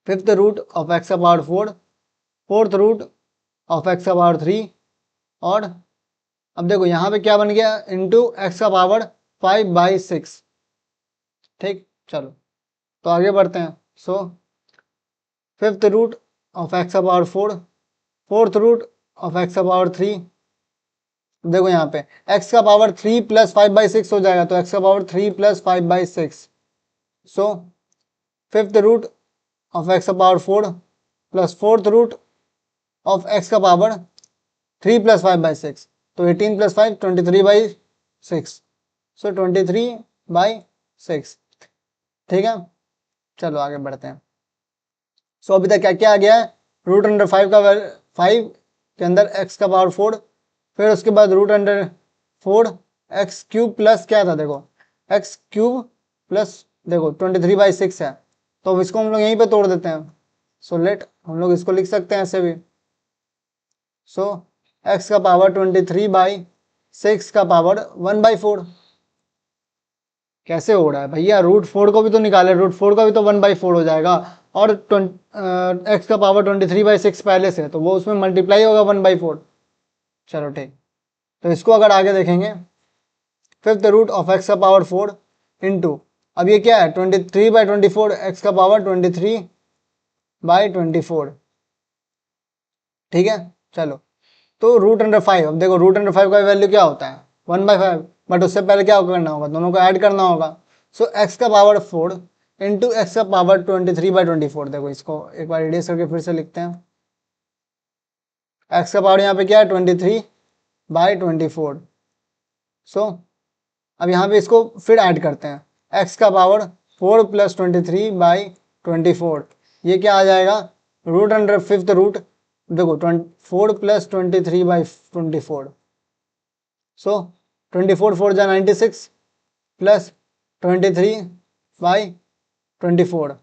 फिफ्थ रूट ऑफ एक्स का power 4, fourth root of x का पावर 3, और अब देखो यहाँ पे क्या बन गया, इंटू एक्स का पावर 5/6। ठीक, चलो तो आगे बढ़ते हैं। So fifth root of x का power 4, fourth root of x का पावर 3, देखो यहाँ पे x का पावर 3 प्लस 5/6 हो जाएगा, तो x का power 3 plus 5/6। So fifth root of x का power 4 plus fourth root of x का पावर 3 प्लस 5/6, तो 18 प्लस 5 23/6। सो 23/6। ठीक है, चलो आगे बढ़ते हैं। सो अभी तक क्या क्या आ गया है, रूट अंडर 5 का 5 के अंदर x का पावर 4, फिर उसके बाद root under 4 x cube plus क्या था, देखो एक्स क्यूब प्लस देखो 23/6 है, तो अब इसको हम लोग यहीं पे तोड़ देते हैं। सो लेट हम लोग इसको लिख सकते हैं ऐसे भी। सो एक्स का पावर 23/6 का पावर 1/4। कैसे हो रहा है भैया, रूट 4 को भी तो निकाले, रूट 4 का भी तो 1/4 हो जाएगा, और एक्स का पावर 23/6 पहले से, तो वो उसमें मल्टीप्लाई होगा 1/4। चलो ठीक, तो इसको अगर आगे देखेंगे, फिफ्थ रूट ऑफ एक्स का पावर 4 इंटू, अब ये क्या है 23/24, एक्स का पावर 23/24। ठीक है, चलो तो रूट अंडर 5, अब देखो रूट अंडर 5 का वैल्यू क्या होता है 1/5, बट उससे पहले क्या करना होगा, दोनों को ऐड करना होगा। सो एक्स का पावर 4 इंटू एक्स का पावर 23/24। देखो इसको एक बार रिड्यूस करके फिर से लिखते हैं, एक्स का पावर यहाँ पे क्या है 23/24। सो अब यहाँ पे इसको फिर ऐड करते हैं, एक्स का पावर 4 प्लस 23/24, ये क्या आ जाएगा, रूट अंडर फिफ्थ रूट, देखो 4 प्लस 23/24। सो 24 4 जा 96 प्लस 23/24।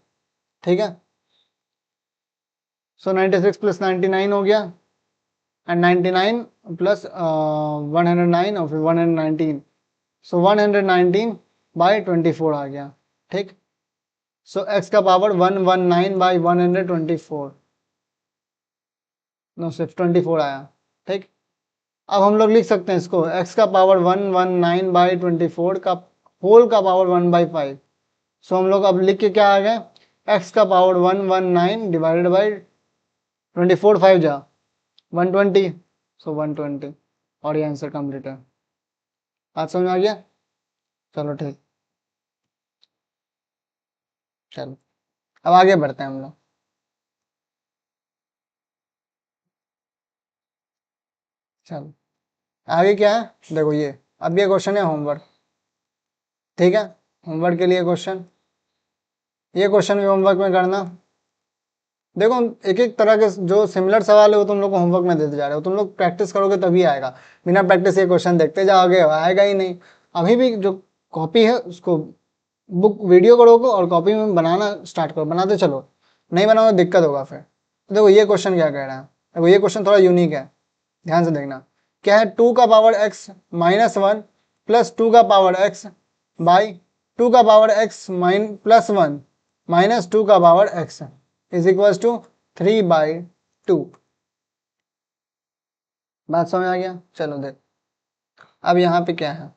ठीक है, सो 96 प्लस 99 हो गया, एंड 99 प्लस 109 और फिर 119, सो 119 बाई 24 आ गया। ठीक, सो x का पावर 119 बाई 124, नो सिर्फ 24 आया। ठीक, अब हम लोग लिख सकते हैं इसको x का पावर 119 बाई 24 का होल का पावर 1/5। सो हम लोग अब लिख के क्या आ गए, x का पावर 119 डिवाइडेड बाई 24, 5 जा 120, सो 120, और ये आंसर कंप्लीट है। बात समझ में आ गया? चलो ठीक, चलो अब आगे बढ़ते हैं हम लोग। चलो आगे क्या है, देखो ये अब ये क्वेश्चन है होमवर्क। ठीक है, होमवर्क के लिए क्वेश्चन, ये क्वेश्चन भी होमवर्क में करना। देखो एक एक तरह के जो सिमिलर सवाल है वो तुम लोग को होमवर्क में देते जा रहे हो, तुम लोग प्रैक्टिस करोगे तभी आएगा, बिना प्रैक्टिस ये क्वेश्चन देखते जाओगे आएगा ही नहीं। अभी भी जो कॉपी है उसको बुक वीडियो करोगे और कॉपी में बनाना स्टार्ट करो, बनाते चलो, नहीं बनाओगे दिक्कत होगा फिर। तो देखो ये क्वेश्चन क्या कह रहा है, देखो ये क्वेश्चन थोड़ा यूनिक है, ध्यान से देखना। क्या है, 2 का पावर x माइनस 1 प्लस 2 का पावर x बाई 2 का पावर x प्लस 1 माइनस 2 का power x is equal to 3/2। बात समझ आ गया? चलो देख, अब यहाँ पे क्या है,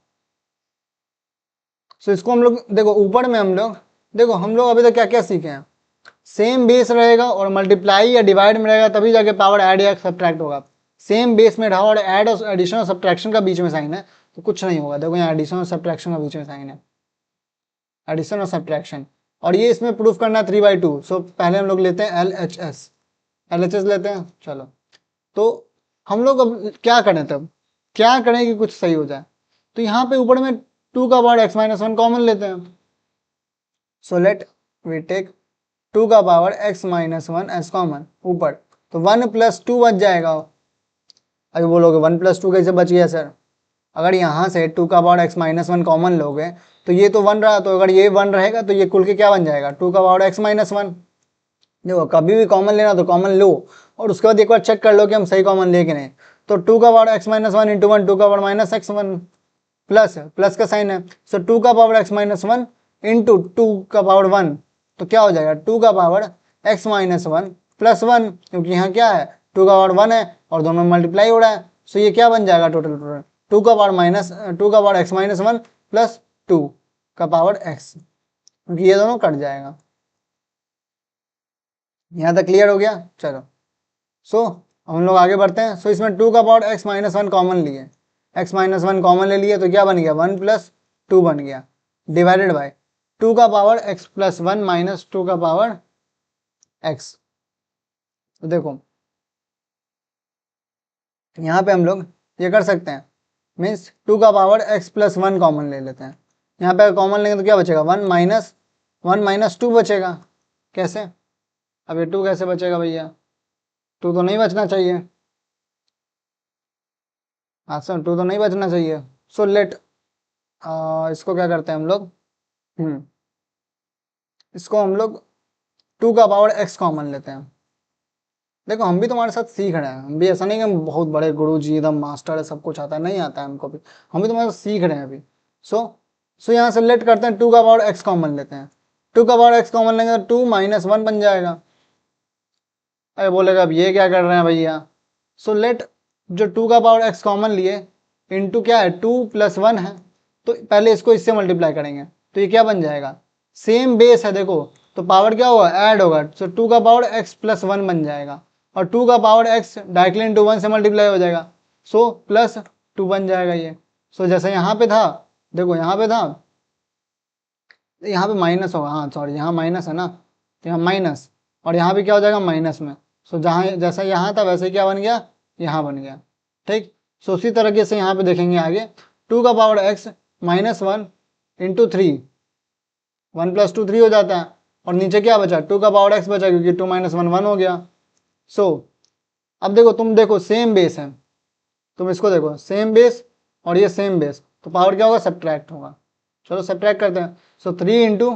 सो इसको हम लोग देखो ऊपर में हम लोग अभी तक क्या क्या सीखे हैं, सेम बेस रहेगा और मल्टीप्लाई या डिवाइड में रहेगा तभी जाके पावर ऐड या सब्ट्रैक्ट होगा। सेम बेस में रहा और ऐड और एडिशन और सब्ट्रैक्शन का बीच में साइन है तो कुछ नहीं होगा। देखो यहाँ एडिशन और सब्ट्रैक्शन का बीच में साइन है, एडिशन और सब्ट्रैक्शन, और ये इसमें प्रूफ करना है 3/2। सो पहले हम लोग लेते हैं LHS लेते हैं। चलो तो हम लोग अब क्या करें, तब क्या करें कि कुछ सही हो जाए, तो यहाँ पे ऊपर में 2 का पावर x-1 कॉमन लेते हैं। सो लेट वी टेक 2 का पावर x-1 एज कॉमन ऊपर, तो 1 प्लस 2 बच जाएगा। अभी बोलोगे 1 प्लस 2 कैसे बच गया सर, अगर यहाँ से 2 का पावर x-1 कॉमन लोगे तो ये तो 1 रहा, तो अगर ये 1 रहेगा तो ये कुल के क्या बन जाएगा, 2 का पावर x-1। देखो कभी भी कॉमन लेना तो कॉमन लो और उसके बाद एक बार चेक कर लो कि हम सही कॉमन ले कि नहीं। तो 2 का पावर x-1 इंटू 1, 2 का पावर माइनस x1 प्लस का साइन है, सो 2 का पावर x-1 इंटू 2 का पावर 1, तो क्या हो जाएगा 2 का पावर x-1 प्लस 1, क्योंकि यहाँ क्या है 2 का पावर 1 है और दोनों मल्टीप्लाई हो रहा है। सो ये क्या बन जाएगा टोटल 2 का पावर x-1 प्लस 2 का पावर x, क्योंकि ये दोनों कट जाएगा। यहाँ तक क्लियर हो गया? चलो सो हम लोग आगे बढ़ते हैं। सो इसमें 2 का पावर x-1 कॉमन लिए, x-1 कॉमन ले लिए तो क्या बन गया 1 प्लस 2 बन गया, डिवाइडेड बाय 2 का पावर x प्लस 1 माइनस 2 का पावर x। तो देखो यहाँ पे हम लोग ये कर सकते हैं, मीन्स 2 का पावर x प्लस 1 कॉमन ले लेते हैं। यहाँ पे अगर कॉमन लेंगे तो क्या बचेगा 1 माइनस 2 बचेगा। कैसे, अब ये 2 कैसे बचेगा भैया, 2 तो नहीं बचना चाहिए, हाँ सर 2 तो नहीं बचना चाहिए। सो लेट इसको क्या करते हैं हम लोग, इसको हम लोग 2 का पावर x कॉमन लेते हैं। देखो हम भी तुम्हारे साथ सीख रहे हैं, हम भी ऐसा नहीं कि हम बहुत बड़े गुरु जी एकदम मास्टर है सब कुछ आता है, नहीं आता है हमको भी, हम भी तुम्हारे साथ सीख रहे हैं अभी। सो यहाँ से लेट करते हैं 2 का पावर x कॉमन लेते हैं, 2 का पावर x कॉमन लेंगे तो 2 माइनस 1 बन जाएगा। अरे बोलेगा अब ये क्या कर रहे हैं भैया, सो लेट जो 2 का पावर x कॉमन लिए इंटू क्या है 2 प्लस 1 है, तो पहले इसको इससे मल्टीप्लाई करेंगे तो ये क्या बन जाएगा, सेम बेस है देखो तो पावर क्या होगा ऐड होगा, सो 2 का पावर x प्लस 1 बन जाएगा और 2 का पावर x डायरेक्टली इंटू 1 से मल्टीप्लाई हो जाएगा, सो प्लस 2 बन जाएगा ये। सो जैसे यहाँ पे था, देखो यहाँ पे था, यहाँ पे माइनस होगा, हाँ सॉरी यहाँ माइनस है ना, तो यहाँ माइनस और यहाँ पे क्या हो जाएगा माइनस में। सो जहाँ जैसा यहाँ था वैसे क्या बन गया, यहाँ बन गया। ठीक, सो उसी तरीके से यहाँ पे देखेंगे आगे 2 का power x minus 1 into 3, 1 plus 2 3 हो जाता है और नीचे क्या बचा 2 का पावर x बचा क्योंकि 2 माइनस 1 1 हो गया। सो अब देखो तुम देखो सेम बेस है, तुम इसको देखो सेम बेस और ये सेम बेस, तो पावर क्या होगा सब्ट्रैक्ट होगा। चलो सब्ट्रैक्ट करते हैं। सो 3 इंटू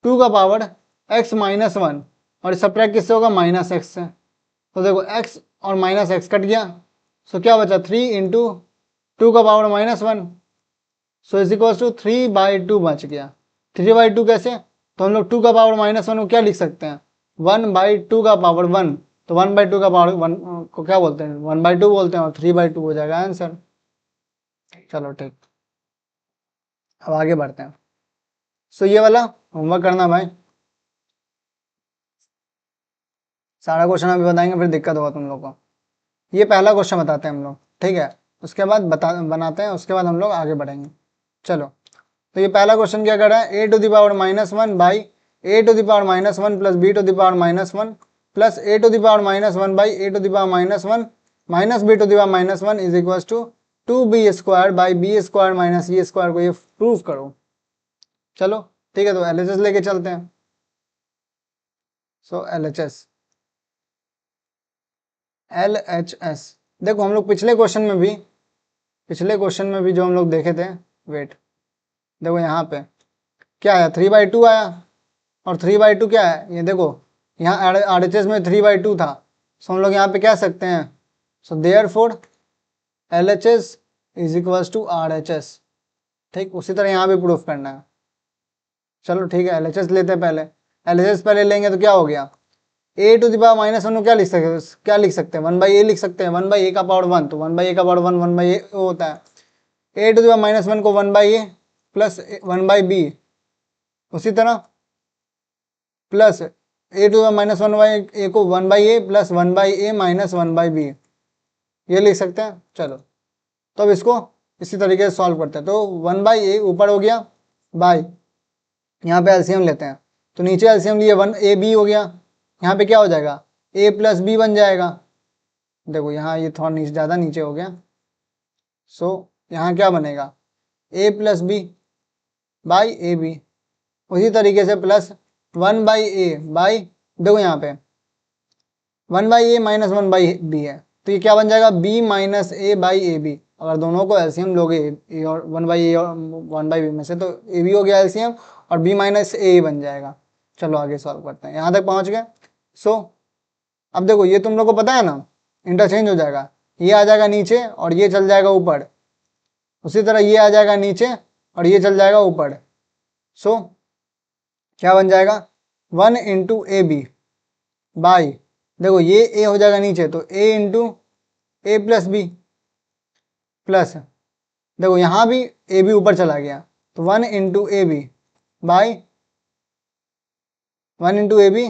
2 का पावर x माइनस 1 और सब्ट्रैक्ट किससे होगा, माइनस एक्स से। तो देखो x और माइनस एक्स कट गया, सो क्या बचा 3 इंटू 2 का power -1, so is equal to 3/2 बच गया। 3/2 कैसे, तो हम लोग 2 का पावर -1 को क्या लिख सकते हैं, 1/2 का पावर 1, तो 1/2 का पावर 1 को क्या बोलते हैं, 1/2 बोलते हैं, और 3/2 हो जाएगा आंसर। चलो ठीक, अब आगे बढ़ते हैं। सो ये वाला होमवर्क करना भाई, सारा क्वेश्चन अभी बताएंगे फिर दिक्कत होगा तुम लोग को। ये पहला क्वेश्चन बताते हैं हम लोग, ठीक है, उसके बाद बनाते हैं, उसके बाद हम लोग आगे बढ़ेंगे। चलो, तो ये पहला क्वेश्चन क्या कर रहा है, a to the power -1 by a to the power -1 plus b to the power -1 plus a to the power -1 by a to the power -1 minus b to the power -1 is equal to 2b² by b² minus e² को ये prove करो। चलो ठीक है, तो LHS लेके चलते हैं। सो LHS देखो, हम लोग पिछले क्वेश्चन में भी जो हम लोग देखे थे, वेट देखो यहाँ पे क्या आया, 3/2 आया, और 3/2 क्या है, ये देखो यहाँ RHS में 3/2 था, सो हम लोग यहाँ पे कह सकते हैं, so therefore LHS is equals to RHS। ठीक, उसी तरह यहाँ भी प्रूफ करना है। चलो ठीक है, LHS लेते हैं पहले। LHS पहले लेंगे तो क्या हो गया, a टू द पावर -1 को क्या लिख सकते हैं 1/a लिख सकते हैं, 1/a का पावर 1, तो 1/a का पावर 1 1/a होता है, a टू द पावर -1 को 1/a प्लस 1/b, उसी तरह plus a to the power -1/a को 1/a plus 1/a minus 1/b, ये लिख सकते हैं। चलो, तो अब इसको इसी तरीके से सॉल्व करते हैं। तो 1/a ऊपर हो गया, बाई यहाँ पे एलसीएम लेते हैं, तो नीचे एलसीएम लिए 1ab हो गया, यहाँ पे क्या हो जाएगा, a प्लस b बन जाएगा। देखो यहाँ ये थोड़ा नीचे, ज़्यादा नीचे हो गया, सो यहाँ क्या बनेगा, a plus b by a b, उसी तरीके से प्लस 1/a बाई, देखो यहाँ पे 1/a माइनस 1/b है, तो ये क्या बन जाएगा, b minus a by a b. अगर दोनों को एलसीएम लोगे a और 1/a और 1/b में से, तो a भी हो गया एलसीएम और b माइनस a बन जाएगा। चलो आगे सॉल्व करते हैं, यहाँ तक पहुँच गए। सो अब देखो ये तुम लोग को पता है ना, इंटरचेंज हो जाएगा, ये आ जाएगा नीचे और ये चल जाएगा ऊपर, उसी तरह ये आ जाएगा नीचे और ये चल जाएगा ऊपर। सो क्या बन जाएगा, 1 इंटू ए बी बाई, देखो ये a हो जाएगा नीचे, तो a into a plus b plus, देखो यहाँ भी a भी ऊपर चला गया, तो 1 into a b by 1 into a b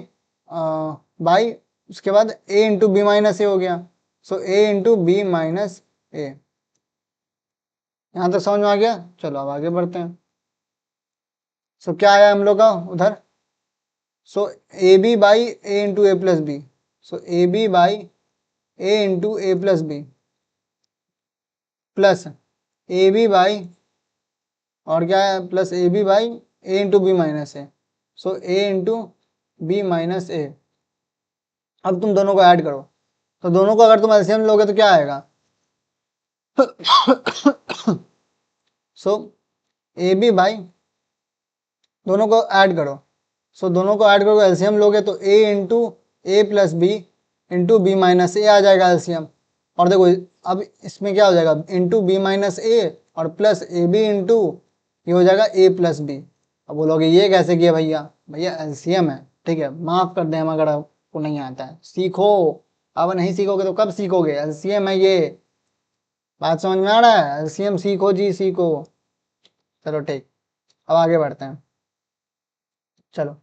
by, उसके बाद a into b minus a हो गया, so a into b minus a. यहाँ तक समझ में आ गया। चलो अब आगे बढ़ते हैं। सो क्या आया हम लोग का उधर, so a b by a into a plus b, so a b by a into a plus b plus a b by, और क्या है, plus a b by a into b minus a, so a into b minus a. अब तुम दोनों को add करो, तो दोनों को अगर तुम एलसीएम लोगे तो क्या आएगा, सो ए बी बाई, दोनों को ऐड करो, सो दोनों को ऐड करो, एलसीएम लोगे तो a into a plus b into b minus a आ जाएगा एलसीएम। और देखो अब इसमें क्या हो जाएगा, इंटू बी माइनस ए और प्लस ए बी इंटू, ये हो जाएगा a प्लस बी। अब बोलोगे ये कैसे किया भैया, भैया एलसीएम है, ठीक है, माफ कर दें हम अगर आपको नहीं आता है, सीखो, अब नहीं सीखोगे तो कब सीखोगे, एलसीएम है ये, बात समझ में आ रहा है, एलसीएम सीखो जी सीखो। चलो ठीक, अब आगे बढ़ते हैं। चलो,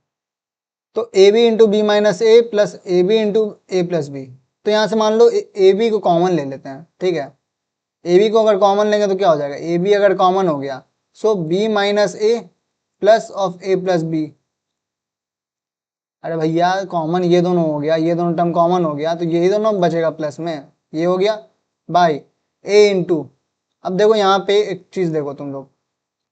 तो a b into b minus a plus a b into a plus b, तो यहाँ से मान लो ए बी को कॉमन ले लेते हैं, ठीक है, ए बी को अगर कॉमन लेंगे तो क्या हो जाएगा, ए बी अगर कॉमन हो गया, so b minus a plus of a plus b. अरे भैया कॉमन ये दोनों हो गया, ये दोनों टर्म कॉमन हो गया, तो यही दोनों बचेगा प्लस में, ये हो गया बाई ए इंटू, अब देखो यहाँ पे एक चीज देखो तुम लोग,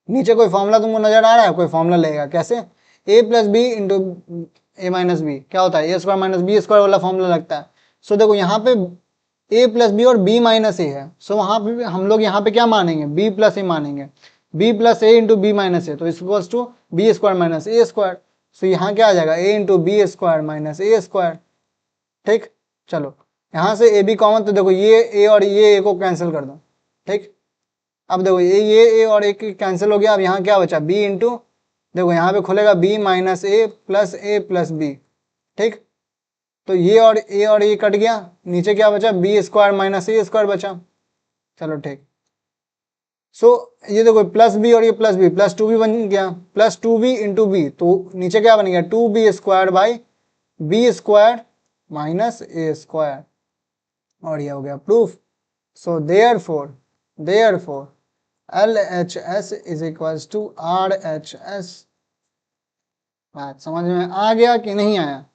नीचे कोई फॉर्मूला तुमको नजर आ रहा है, कोई फॉर्मूला लगेगा कैसे, a plus b into a minus b क्या होता है, a² माइनस b² वाला फॉर्मूला लगता है। सो देखो यहाँ पे a प्लस बी और b माइनस ए है, सो वहाँ पे हम लोग यहाँ पे क्या मानेंगे, b प्लस ए मानेंगे, b plus a into b minus a, तो equals to b² minus a. So यहाँ क्या आ जाएगा a into b square minus a square. ठीक, चलो यहाँ से ए बी कॉमन, तो देखो ये ए और ये ए को कैंसिल कर दो। ठीक, अब देखो ये ए और ए कैंसिल हो गया। अब यहाँ क्या बचा बी इंटू, देखो यहाँ पे खुलेगा B minus a plus B. ठीक, तो ये और ये कट गया, नीचे क्या बचा B square minus a square बचा। चलो ठीक, सो ये देखो प्लस बी और ये प्लस टू बी बन गया, plus two b into b, तो नीचे क्या बन गया two b square by b square minus a square, और ये हो गया proof. So therefore LHS is equals to RHS। बात समझ में आ गया कि नहीं आया?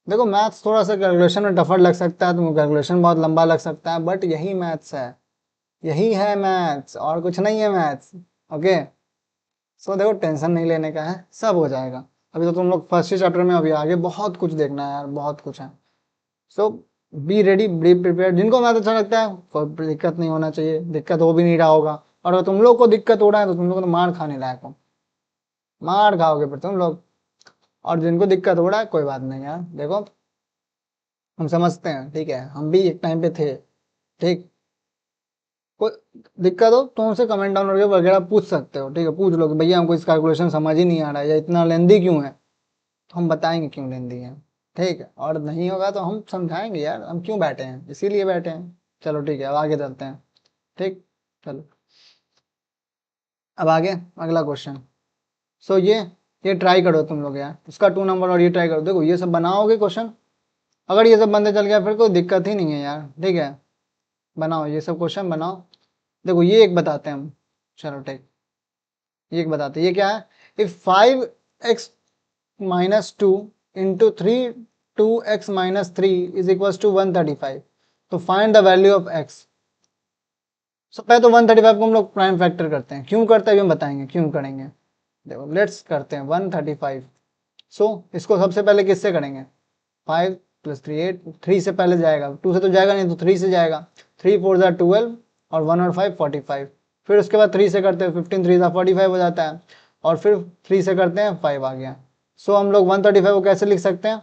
देखो मैथ्स थोड़ा सा कैलकुलेशन में टफर लग सकता है, तुमको कैलकुलेशन बहुत लंबा लग सकता है, बट यही मैथ्स है, यही है मैथ्स, और कुछ नहीं है मैथ्स। ओके, सो देखो टेंशन नहीं लेने का है, सब हो जाएगा। अभी तो तुम लोग फर्स्ट ही चैप्टर में, अभी आगे बहुत कुछ देखना है यार, बहुत कुछ है। सो बी रेडी, बी प्रिपेयर। जिनको मैथ अच्छा लगता है कोई दिक्कत नहीं होना चाहिए, दिक्कत हो भी नहीं रहा होगा, और अगर तुम लोग को दिक्कत हो रहा है तो तुम लोग तो मार खाने लायक हो, मार खाओगे फिर तुम लोग। और जिनको दिक्कत हो रहा है कोई बात नहीं यार, देखो हम समझते हैं, ठीक है, हम भी एक टाइम पे थे। ठीक, कोई दिक्कत हो तो हमसे कमेंट डाउन करके वगैरह पूछ सकते हो, ठीक है, पूछ लो कि भैया हमको इस कैलकुलेशन समझ ही नहीं आ रहा है, या इतना लेंदी क्यों है, तो हम बताएंगे क्यों लेंदी है। ठीक है, और नहीं होगा तो हम समझाएंगे यार, हम क्यों बैठे हैं, इसीलिए बैठे हैं। चलो ठीक है, अब आगे चलते हैं। ठीक, चलो अब आगे अगला क्वेश्चन। सो ये ट्राई करो तुम लोग यार, इसका 2 नंबर और ये ट्राई करो। देखो ये सब बनाओगे क्वेश्चन, अगर ये सब बनते चल गया फिर कोई दिक्कत ही नहीं है यार। ठीक है, बनाओ ये सब क्वेश्चन बनाओ। देखो ये एक बताते हैं हम, चलो ठीक, ये एक बताते हैं, ये क्या है, if 5x minus two into three 2x minus three is equal to 135, तो find the value of x। So पहले तो 135 को हम लोग प्राइम फैक्टर करते हैं, क्यों करते हैं हम बताएंगे क्यों करेंगे। देखो लेट्स करते हैं 135। सो इसको सबसे पहले किससे करेंगे, 5 प्लस 3 8, 3 से पहले जाएगा, 2 से तो जाएगा नहीं, तो 3 से जाएगा, 3 4 ज़ा 12 और 1 और 5 45। फिर उसके बाद 3 से करते हैं 15 3 ज़ा 45 हो जाता है, और फिर 3 से करते हैं 5 आ गया। सो हम लोग 135 को कैसे लिख सकते हैं,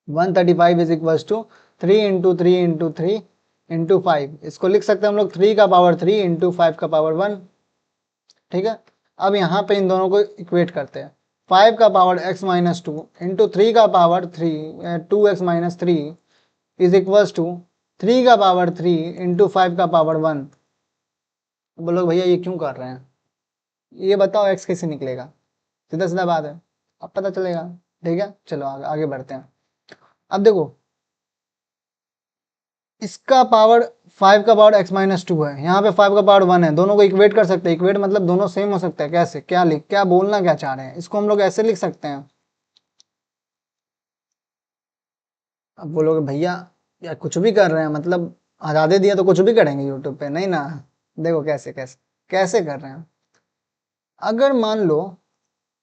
135 is equal to 3 into three into three into 5, इसको लिख सकते हैं हम लोग 3 का पावर 3 इंटू 5 का पावर 1। ठीक है, अब यहाँ पे इन दोनों को इक्वेट करते हैं, 5 का power x minus two into three का power 2x minus three is equal to 3 का पावर 3 इंटू 5 का पावर 1। बोलो भैया ये क्यों कर रहे हैं, ये बताओ x कैसे निकलेगा, सीधा सीधा बात है, अब पता चलेगा। ठीक है, चलो आगे बढ़ते हैं। अब देखो इसका पावर 5 का पावर x माइनस टू है, यहाँ पे 5 का पावर 1 है, दोनों को इक्वेट कर सकते हैं। इक्वेट मतलब दोनों सेम हो सकते हैं, कैसे, क्या बोलना क्या चाह रहे हैं, इसको हम लोग ऐसे लिख सकते हैं। अब बोलोगे भैया यार कुछ भी कर रहे हैं, मतलब आजादी दिया तो कुछ भी करेंगे यूट्यूब पे, नहीं ना। देखो कैसे कैसे कैसे कर रहे हैं, अगर मान लो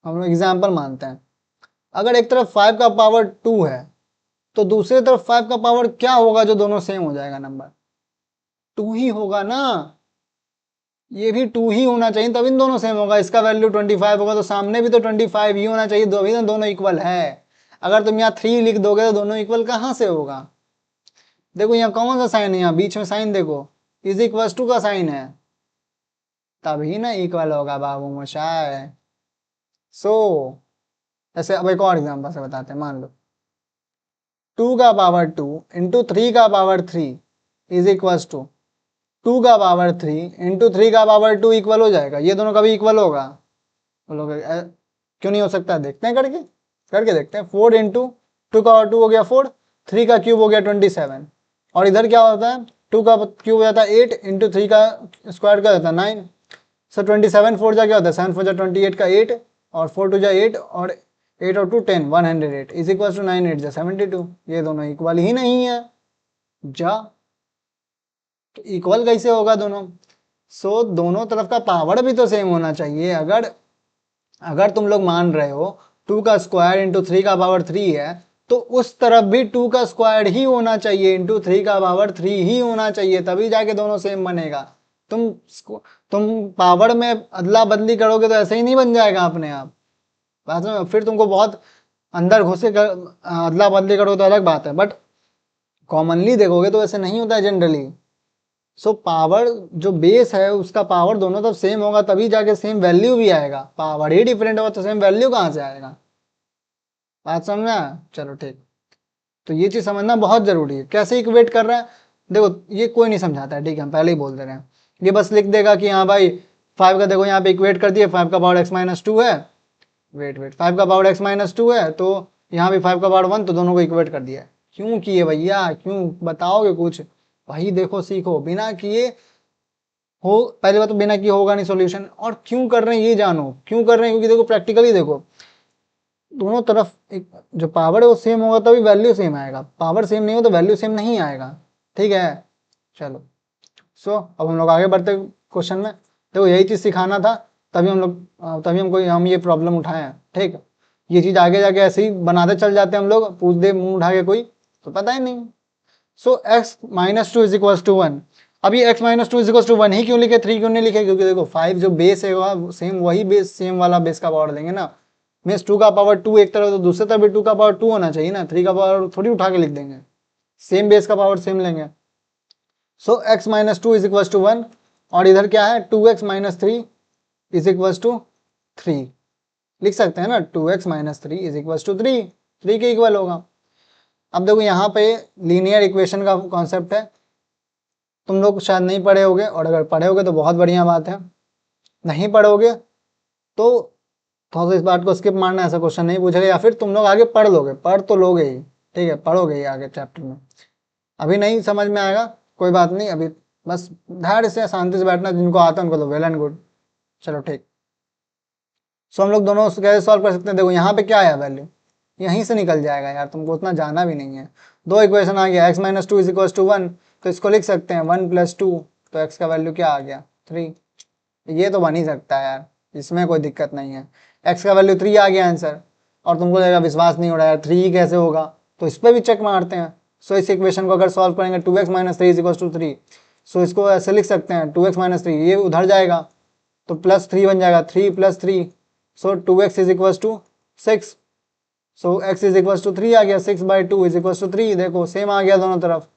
हम लोग एग्जाम्पल मानते हैं, अगर एक तरफ 5 का पावर 2 है, तो दूसरी तरफ 5 का पावर क्या होगा जो दोनों सेम हो जाएगा, नंबर 2 ही होगा ना, ये भी 2 ही होना चाहिए तभी दोनों सेम होगा। इसका वैल्यू 25 होगा तो सामने भी तो 25 ही होना चाहिए, अभी तो दोनों इक्वल है। अगर तुम यहाँ 3 लिख दोगे तो दोनों इक्वल कहाँ से होगा। देखो यहाँ कौन सा साइन है, यहाँ बीच में साइन देखो, इज इक्वल टू का साइन है, तभी ना इक्वल होगा बाबू मोशाय। सो ऐसे अब एक और एग्जाम्पल से बताते हैं, मान लो 2 का पावर 2 इंटू थ्री का पावर 3 इज इक्वल टू 2 का पावर 3 इंटू थ्री का पावर 2 इक्वल हो जाएगा, ये दोनों कभी इक्वल होगा, बोलोगे क्यों नहीं हो सकता, देखते हैं करके करके देखते हैं। 4 इंटू टू का पावर 2 हो गया 4, 3 का क्यूब हो गया 27, और इधर क्या होता है 2 का क्यूब हो जाता है 8 इंटू थ्री का स्क्वायर क्या होता है 9। सो 27 4 जा क्या होता है 7 4 जा 28 का 8, और 4 2 जा 8, और 8 और 2 10 108 इज इक्वल टू 9 8 जा 72, ये दोनों इक्वल ही नहीं है जा, तो इक्वल कैसे होगा दोनों। सो दोनों तरफ का पावर भी तो सेम होना चाहिए। अगर अगर तुम लोग मान रहे हो 2 का स्क्वायर इंटू थ्री का पावर 3 है, तो उस तरफ भी 2 का स्क्वायर ही होना चाहिए इंटू थ्री का पावर 3 ही होना चाहिए, तभी जाके दोनों सेम बनेगा। तुम पावर में अदला बदली करोगे तो ऐसे ही नहीं बन जाएगा अपने आप। बात में फिर तुमको बहुत अंदर घुसे कर अदला बदली करो तो अलग बात है, बट कॉमनली देखोगे तो ऐसे नहीं होता है जनरली। सो पावर जो बेस है उसका पावर दोनों तरफ सेम होगा तभी जाके सेम वैल्यू भी आएगा, पावर ही डिफरेंट होगा तो सेम वैल्यू कहाँ से आएगा। बात समझना, चलो ठीक। तो ये चीज समझना बहुत जरूरी है, कैसे इक्वेट कर रहा है। देखो ये कोई नहीं समझाता है, ठीक है, हम पहले ही बोल दे रहे हैं। ये बस लिख देगा कि हाँ भाई 5 का देखो यहाँ पे इक्वेट कर दिए, 5 का पावर x-2 है, वेट वेट 5 का पावर x-2 है, तो यहाँ भी 5 का पावर 1, तो दोनों को इक्वेट कर दिया है। क्यों किए भैया, क्यों बताओगे कुछ, वही देखो सीखो, बिना किए हो, पहली बात तो बिना किए होगा नहीं सॉल्यूशन, और क्यों कर रहे हैं ये जानो, क्यों कर रहे हैं, क्योंकि देखो प्रैक्टिकली देखो दोनों तरफ एक जो पावर है वो सेम होगा तभी वैल्यू सेम आएगा, पावर सेम नहीं हो तो वैल्यू सेम नहीं आएगा, ठीक है। चलो सो अब हम लोग आगे बढ़ते क्वेश्चन में। देखो यही चीज सिखाना था, तभी हम लोग हम ये प्रॉब्लम उठाए हैं, ठीक। ये चीज आगे जाके ऐसे ही बनाते चल जाते हैं हम लोग, पूछ दे मुंह उठा के कोई तो पता ही नहीं। सो x-2 इज इक्वल टू 1। अब ये x-2 इज इक्वल टू 1 ही क्यों लिखे, 3 क्यों नहीं लिखे, क्योंकि देखो 5 जो बेस है सेम वही बेस, सेम वाला बेस का पावर देंगे ना। मीन्स 2 का पावर 2 एक तरफ तो दूसरे तरफ भी 2 का पावर 2 होना चाहिए ना, 3 का पावर थोड़ी उठा के लिख देंगे, सेम बेस का पावर सेम लेंगे। सो x-2 इज इक्वल टू 1, और इधर क्या है 2x-3 इज इक्वल टू 3, लिख सकते हैं ना 2x-3 इज इक्वल टू 3, 3 के इक्वल होगा। अब देखो यहाँ पे लीनियर इक्वेशन का कॉन्सेप्ट है, तुम लोग शायद नहीं पढ़े होगे, और अगर पढ़े होगे तो बहुत बढ़िया बात है, नहीं पढ़ोगे तो थोड़ा सा इस बात को स्किप मारना, ऐसा क्वेश्चन नहीं पूछेगा, या फिर तुम लोग आगे पढ़ लोगे, पढ़ तो लोगे ही, ठीक है, पढ़ोगे ही आगे चैप्टर में। अभी नहीं समझ में आएगा कोई बात नहीं, अभी बस धैर्य से शांति से बैठना, जिनको आता है उनको तो वेल एंड गुड। चलो ठीक। सो हम लोग दोनों कैसे सॉल्व कर सकते हैं, देखो यहाँ पे क्या है वैल्यू, यहीं से निकल जाएगा यार, तुमको उतना जाना भी नहीं है। दो इक्वेशन आ गया, x-2 इज इक्वल टू 1, तो इसको लिख सकते हैं 1 + 2, तो x का वैल्यू क्या आ गया 3, ये तो बन ही सकता है यार, इसमें कोई दिक्कत नहीं है। x का वैल्यू 3 आ गया आंसर, और तुमको लगेगा विश्वास नहीं हो रहा है 3 ही कैसे होगा, तो इस पर भी चेक मारते हैं। सो इस इक्वेशन को अगर सॉल्व करेंगे 2x-3 इज इक्वल टू 3, सो इसको ऐसे लिख सकते हैं 2x-3, ये उधर जाएगा तो +3 बन जाएगा, 3 + 3, so 2x is equal to 6, so x is equal to 3 आ गया, 6/2 इज इक्वल टू 3, देखो सेम आ गया दोनों तरफ।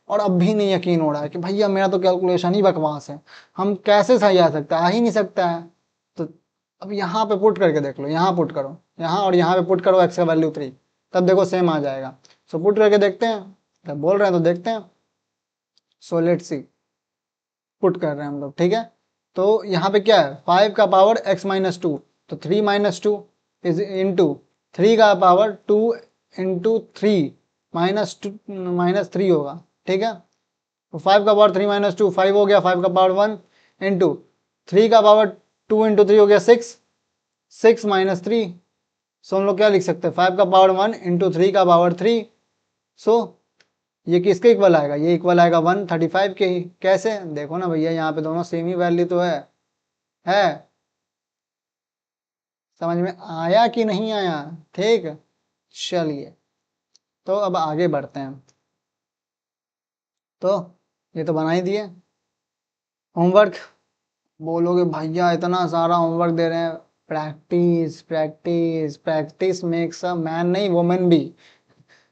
और अब भी नहीं यकीन हो रहा है कि भैया मेरा तो कैलकुलेशन ही बकवास है, हम कैसे सही आ सकता है, आ ही नहीं सकता है। तो अब यहाँ पे पुट करके देख लो, यहाँ पुट करो, यहाँ और यहाँ पे पुट करो x का वैल्यू 3, तब देखो सेम आ जाएगा। सो पुट करके देखते हैं, जब बोल रहे हैं तो देखते हैं। सो लेट्स सी, पुट कर रहे हैं हम लोग, ठीक है। तो यहाँ पे क्या है 5 का पावर x-2, तो 3 - 2 इज इंटू 3 का पावर 2 इंटू 3 -3 होगा, ठीक है। तो 5 का पावर 3 - 2 5 हो गया, 5 का पावर 1 इंटू 3 का पावर 2 इंटू 3 हो गया 6, 6 - 3, सो हम लोग क्या लिख सकते हैं 5 का पावर 1 इंटू 3 का पावर 3, सो ये किसके इक्वल आएगा, ये इक्वल आएगा 135 के ही। कैसे, देखो ना भैया यहाँ पे दोनों सेम ही वैल्यू तो है। समझ में आया कि नहीं आया, ठीक। चलिए तो अब आगे बढ़ते हैं। तो ये तो बना ही दिए होमवर्क, बोलोगे भैया इतना सारा होमवर्क दे रहे हैं, practice practice practice makes a man नहीं वुमेन भी,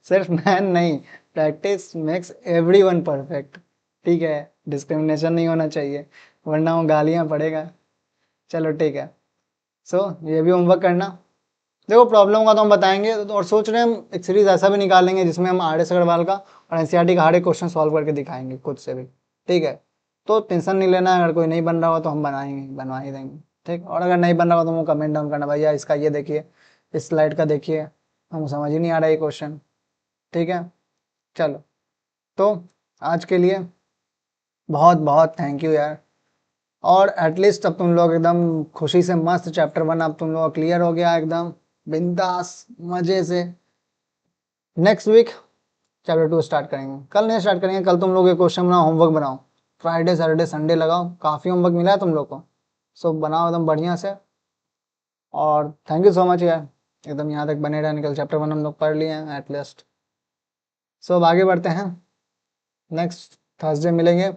सिर्फ मैन नहीं, प्रैक्टिस मेक्स एवरीवन परफेक्ट, ठीक है, डिस्क्रिमिनेशन नहीं होना चाहिए वरना वो गालियां पड़ेगा। चलो ठीक है। सो ये भी होमवर्क करना, देखो प्रॉब्लम का तो हम बताएंगे, और सोच रहे हैं हम एक सीरीज ऐसा भी निकालेंगे जिसमें हम आर एस अग्रवाल का और एनसीईआरटी का हर एक क्वेश्चन सॉल्व करके दिखाएंगे खुद से भी, ठीक है। तो टेंशन नहीं लेना, अगर कोई नहीं बन रहा हो तो हम बनाएंगे, बनवा ही देंगे, ठीक। और अगर नहीं बन रहा हो तो वो कमेंट डाउन करना, भैया इसका ये देखिए, इस स्लाइड का देखिए, हम समझ ही नहीं आ रहा है क्वेश्चन, ठीक है। चलो तो आज के लिए बहुत बहुत थैंक यू यार, और एटलीस्ट अब तुम लोग एकदम खुशी से मस्त चैप्टर 1 अब तुम लोग क्लियर हो गया एकदम बिंदास मजे से। नेक्स्ट वीक चैप्टर 2 स्टार्ट करेंगे, कल नहीं स्टार्ट करेंगे, कल तुम लोग ये क्वेश्चन बनाओ, होमवर्क बनाओ, फ्राइडे सैटरडे संडे लगाओ, काफ़ी होमवर्क मिला है तुम लोग को, सो बनाओ एकदम बढ़िया से। और थैंक यू सो मच यार, एकदम यहाँ तक बने रहे, निकल चैप्टर 1 हम लोग पढ़ लिए हैं एटलीस्ट। सो अब आगे बढ़ते हैं, नेक्स्ट थर्सडे मिलेंगे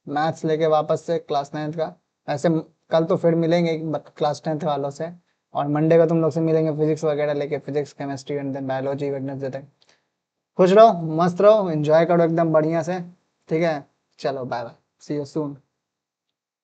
मैथ्स लेके वापस से क्लास 9th का, ऐसे कल तो फिर मिलेंगे क्लास 10th वालों से, और मंडे को तुम लोग से मिलेंगे फिजिक्स वगैरह लेके, physics chemistry and then biology Wednesday तक। खुश रहो, मस्त रहो, एंजॉय करो एकदम बढ़िया से। ठीक है, चलो bye bye, see you soon.